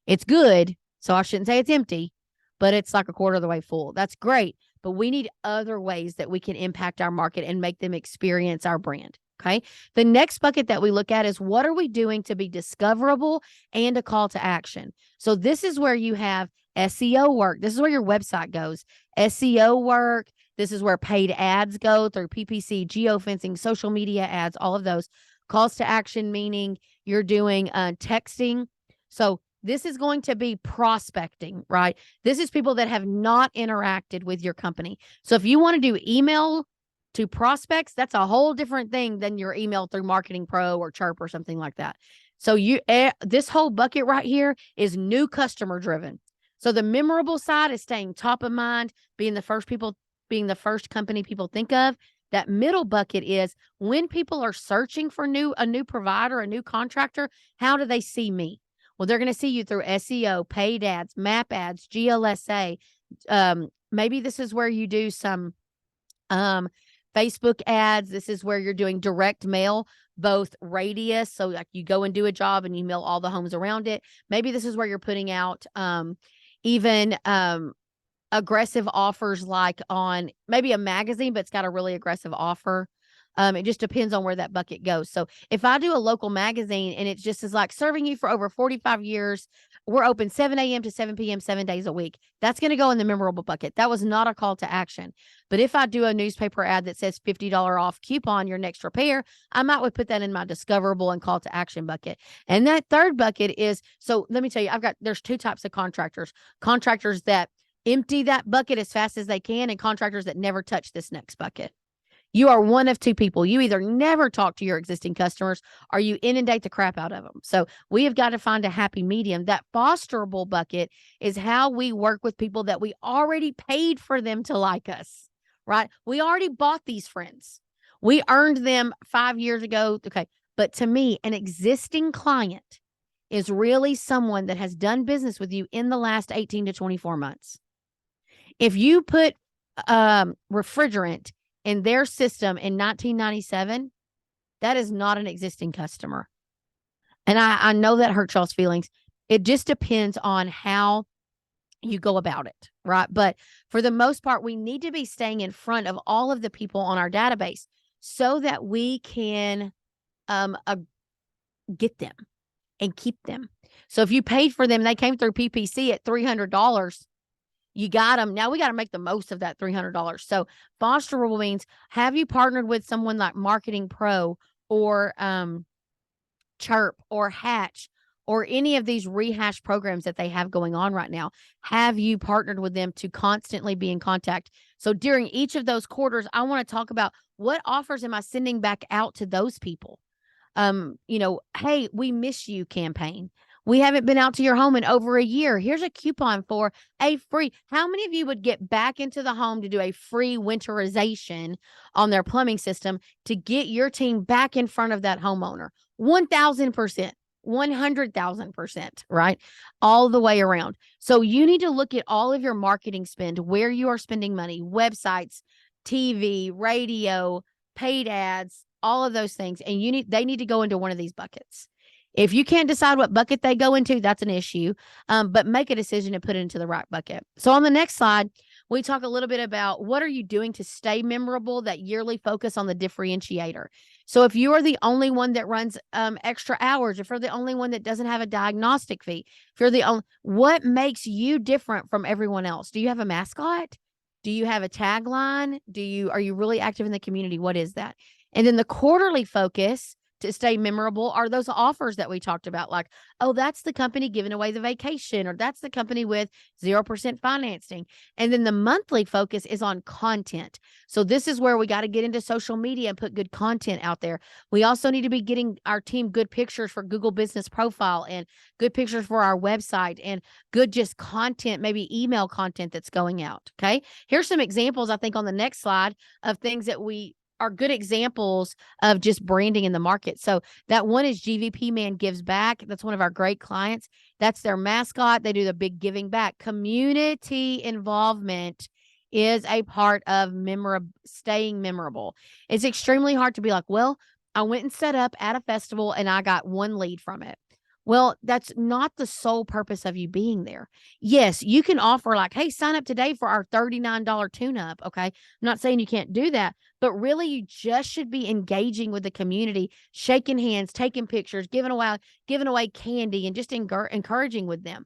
It's good, so I shouldn't say it's empty, but it's like a quarter of the way full. That's great, but we need other ways that we can impact our market and make them experience our brand, okay? The next bucket that we look at is, what are we doing to be discoverable and a call to action? So this is where you have SEO work. This is where your website goes. SEO work. This is where paid ads go through PPC, geofencing, social media ads, all of those. Calls to action, meaning you're doing texting. So this is going to be prospecting, right? This is people that have not interacted with your company. So if you want to do email to prospects, that's a whole different thing than your email through Marketing Pro or Chirp or something like that. So this whole bucket right here is new customer driven. So the memorable side is staying top of mind, being the first company people think of. That middle bucket is when people are searching for a new provider, a new contractor, how do they see me? Well, they're going to see you through SEO, paid ads, map ads, GLSA. Maybe this is where you do some Facebook ads. This is where you're doing direct mail, both radius. So like you go and do a job and you mail all the homes around it. Maybe this is where you're putting out even aggressive offers, like on maybe a magazine, but it's got a really aggressive offer. It just depends on where that bucket goes. So if I do a local magazine and it just is like, serving you for over 45 years, we're open 7 a.m. to 7 p.m., 7 days a week. That's going to go in the memorable bucket. That was not a call to action. But if I do a newspaper ad that says $50 off coupon your next repair, I might would put that in my discoverable and call to action bucket. And that third bucket is, so let me tell you, there's 2 types of contractors. Contractors that empty that bucket as fast as they can, and contractors that never touch this next bucket. You are one of two people. You either never talk to your existing customers or you inundate the crap out of them. So we have got to find a happy medium. That fosterable bucket is how we work with people that we already paid for them to like us, right? We already bought these friends. We earned them 5 years ago. Okay. But to me, an existing client is really someone that has done business with you in the last 18 to 24 months. If you put refrigerant in their system in 1997, that is not an existing customer. And I know that hurts y'all's feelings. It just depends on how you go about it, right? But for the most part, we need to be staying in front of all of the people on our database so that we can get them and keep them. So if you paid for them, they came through PPC at $300. You got them. Now we got to make the most of that $300. So fosterable means, have you partnered with someone like Marketing Pro or Chirp or Hatch or any of these rehash programs that they have going on right now? Have you partnered with them to constantly be in contact? So during each of those quarters, I want to talk about what offers am I sending back out to those people? Hey, we miss you campaign. We haven't been out to your home in over a year. Here's a coupon for a free. How many of you would get back into the home to do a free winterization on their plumbing system to get your team back in front of that homeowner? 1,000%, 100,000%, right? All the way around. So you need to look at all of your marketing spend, where you are spending money, websites, TV, radio, paid ads, all of those things. And they need to go into one of these buckets. If you can't decide what bucket they go into, that's an issue. But make a decision to put it into the right bucket. So on the next slide, we talk a little bit about what are you doing to stay memorable, that yearly focus on the differentiator. So if you are the only one that runs extra hours, if you're the only one that doesn't have a diagnostic fee, if you're the only, what makes you different from everyone else? Do you have a mascot? Do you have a tagline? Are you really active in the community? What is that? And then the quarterly focus to stay memorable are those offers that we talked about, like, oh, that's the company giving away the vacation, or that's the company with 0% financing. And then the monthly focus is on content. So this is where we got to get into social media and put good content out there. We also need to be getting our team good pictures for Google Business Profile and good pictures for our website and good just content, maybe email content that's going out. Okay. Here's some examples, I think, on the next slide of things that we are good examples of just branding in the market. So that one is GVP Man Gives Back. That's one of our great clients. That's their mascot. They do the big giving back. Community involvement is a part of staying memorable. It's extremely hard to be like, well, I went and set up at a festival and I got one lead from it. Well, that's not the sole purpose of you being there. Yes, you can offer like, hey, sign up today for our $39 tune-up. Okay. I'm not saying you can't do that, but really you just should be engaging with the community, shaking hands, taking pictures, giving away candy, and just encouraging with them.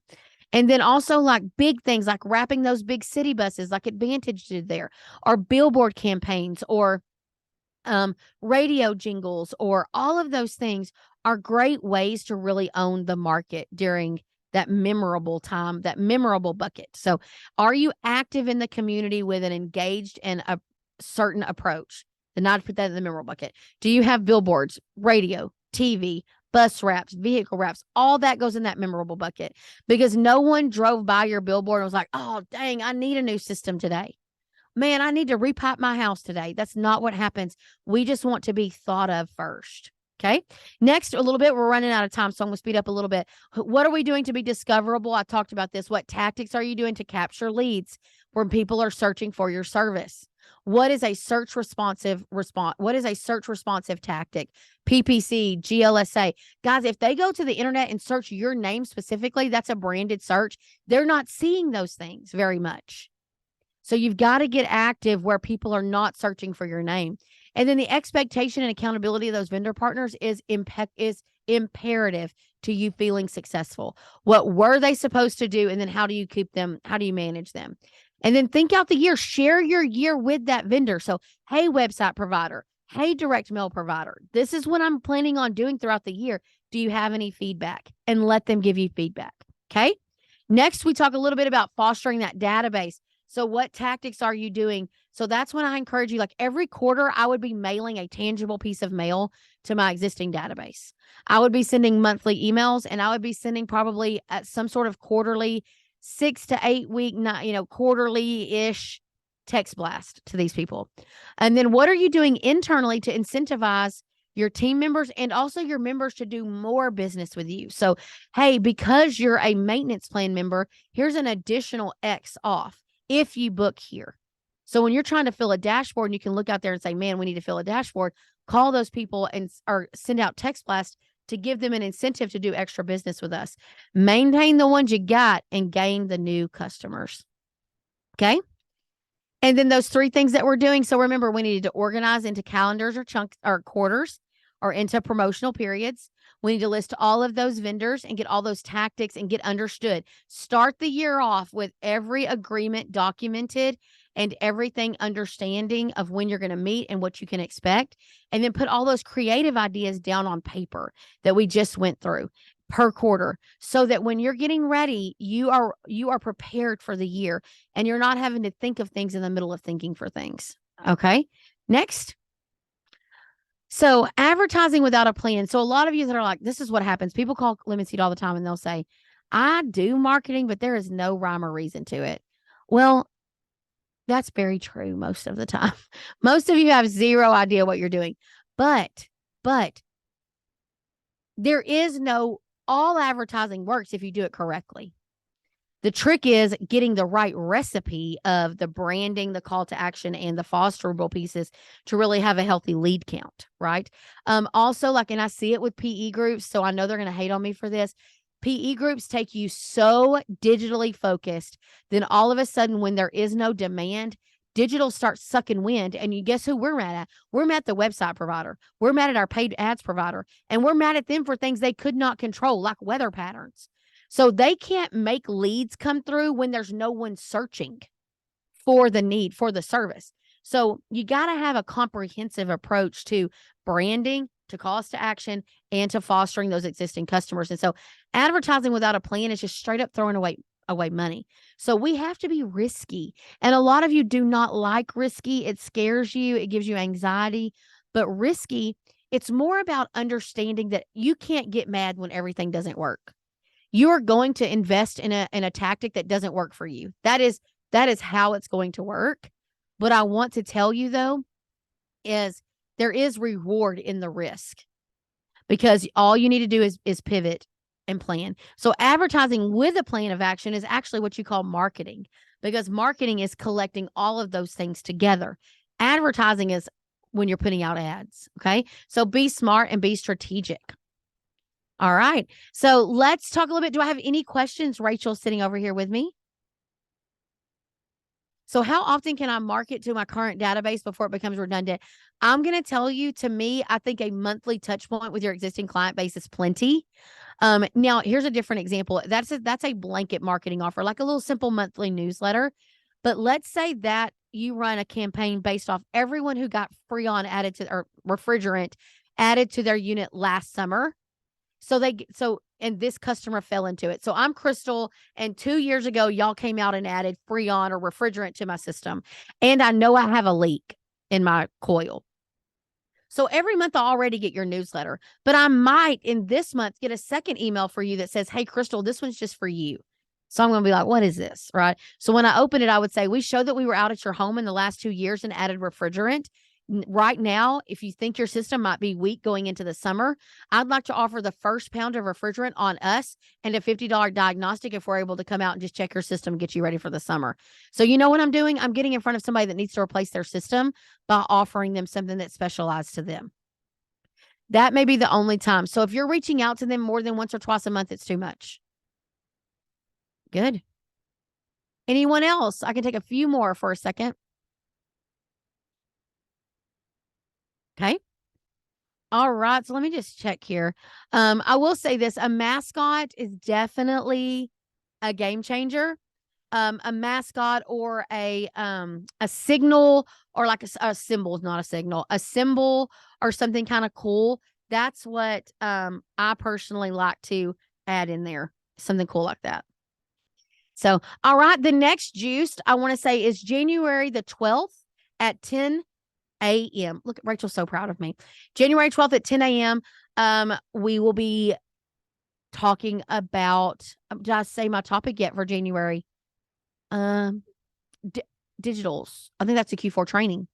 And then also like big things like wrapping those big city buses like Advantage did there, or billboard campaigns, or radio jingles, or all of those things are great ways to really own the market during that memorable time, that memorable bucket. So are you active in the community with an engaged and a certain approach? Then I'd put that in the memorable bucket. Do you have billboards, radio, TV, bus wraps, vehicle wraps? All that goes in that memorable bucket, because no one drove by your billboard and was like, oh, dang, I need a new system today. Man, I need to repipe my house today. That's not what happens. We just want to be thought of first. Okay. Next, a little bit, we're running out of time, so I'm going to speed up a little bit. What are we doing to be discoverable? I talked about this. What tactics are you doing to capture leads when people are searching for your service? What is a search responsive response? What is a search responsive tactic? PPC, GLSA. Guys, if they go to the internet and search your name specifically, that's a branded search. They're not seeing those things very much. So you've got to get active where people are not searching for your name. And then the expectation and accountability of those vendor partners is imperative to you feeling successful. What were they supposed to do? And then how do you keep them? How do you manage them? And then think out the year, share your year with that vendor. So, hey, website provider, hey, direct mail provider, this is what I'm planning on doing throughout the year. Do you have any feedback? And let them give you feedback. Okay. Next, we talk a little bit about fostering that database. So what tactics are you doing? So that's when I encourage you, like every quarter, I would be mailing a tangible piece of mail to my existing database. I would be sending monthly emails, and I would be sending probably at some sort of quarterly 6 to 8 week, not, quarterly ish text blast to these people. And then what are you doing internally to incentivize your team members and also your members to do more business with you? So, hey, because you're a maintenance plan member, here's an additional X off if you book here. So when you're trying to fill a dashboard and you can look out there and say, man, we need to fill a dashboard, call those people or send out text blasts to give them an incentive to do extra business with us. Maintain the ones you got and gain the new customers. Okay. And then those 3 things that we're doing. So remember, we needed to organize into calendars or chunks or quarters or into promotional periods. We need to list all of those vendors and get all those tactics and get understood. Start the year off with every agreement documented and everything understanding of when you're going to meet and what you can expect. And then put all those creative ideas down on paper that we just went through per quarter, so that when you're getting ready, you are prepared for the year and you're not having to think of things in the middle of thinking for things. Okay. Next. So advertising without a plan. So a lot of you that are like, this is what happens. People call Lemon Seed all the time and they'll say, I do marketing, but there is no rhyme or reason to it. Well, that's very true most of the time. Most of you have zero idea what you're doing, but there is no, all advertising works if you do it correctly. The trick is getting the right recipe of the branding, the call to action, and the fosterable pieces to really have a healthy lead count, right? Also, and I see it with PE groups, so I know they're going to hate on me for this. PE groups take you so digitally focused, then all of a sudden, when there is no demand, digital starts sucking wind, and you guess who we're mad at? We're mad at the website provider. We're mad at our paid ads provider, and we're mad at them for things they could not control, like weather patterns. So they can't make leads come through when there's no one searching for the need for the service. So you got to have a comprehensive approach to branding, to calls to action, and to fostering those existing customers. And so advertising without a plan is just straight up throwing away money. So we have to be risky. And a lot of you do not like risky. It scares you. It gives you anxiety. But risky, it's more about understanding that you can't get mad when everything doesn't work. You are going to invest in a tactic that doesn't work for you. That is how it's going to work. What I want to tell you though is there is reward in the risk, because all you need to do is pivot and plan. So advertising with a plan of action is actually what you call marketing, because marketing is collecting all of those things together. Advertising is when you're putting out ads. Okay. So be smart and be strategic. All right. So let's talk a little bit. Do I have any questions? Rachel sitting over here with me. So how often can I market to my current database before it becomes redundant? I'm going to tell you, to me, I think a monthly touch point with your existing client base is plenty. Now here's a different example. That's a blanket marketing offer, like a little simple monthly newsletter. But let's say that you run a campaign based off everyone who got Freon added to, or refrigerant added to their unit last summer. And this customer fell into it. So I'm Crystal, and 2 years ago, y'all came out and added Freon or refrigerant to my system. And I know I have a leak in my coil. So every month I already get your newsletter, but I might in this month get a second email for you that says, hey, Crystal, this one's just for you. So I'm going to be like, what is this? Right. So when I open it, I would say, we showed that we were out at your home in the last 2 years and added refrigerant. Right now, if you think your system might be weak going into the summer, I'd like to offer the first pound of refrigerant on us and a $50 diagnostic if we're able to come out and just check your system and get you ready for the summer. So you know what I'm doing? I'm getting in front of somebody that needs to replace their system by offering them something that's specialized to them. That may be the only time. So if you're reaching out to them more than once or twice a month, it's too much. Good. Anyone else? I can take a few more for a second. Okay. All right. So let me just check here. I will say this, a mascot is definitely a game changer. A mascot or a signal, or like a symbol is not a signal, a symbol or something kind of cool. That's what I personally like to add in there. Something cool like that. So, all right. The next Juiced, I want to say, is January the 12th at 10 a.m. Look, Rachel's so proud of me. January 12th at 10 a.m. We will be talking about, did I say my topic yet for January? Digitals. I think that's a Q4 training.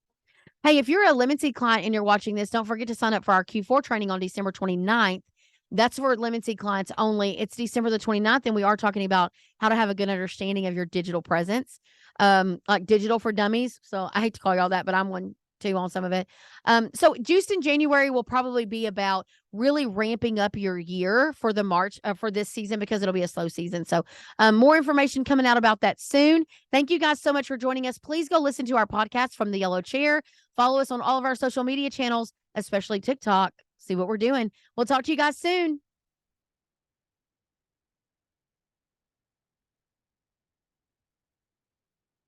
Hey, if you're a Lemon Seed client and you're watching this, don't forget to sign up for our Q4 training on December 29th. That's for Lemon Seed clients only. It's December the 29th, and we are talking about how to have a good understanding of your digital presence, like Digital for Dummies. So I hate to call y'all that, but I'm one too on some of it. So Juiced in January will probably be about really ramping up your year for the March for this season, because it'll be a slow season. So more information coming out about that soon. Thank you guys so much for joining us. Please go listen to our podcast from the Yellow Chair. Follow us on all of our social media channels, especially TikTok. See what we're doing. We'll talk to you guys soon.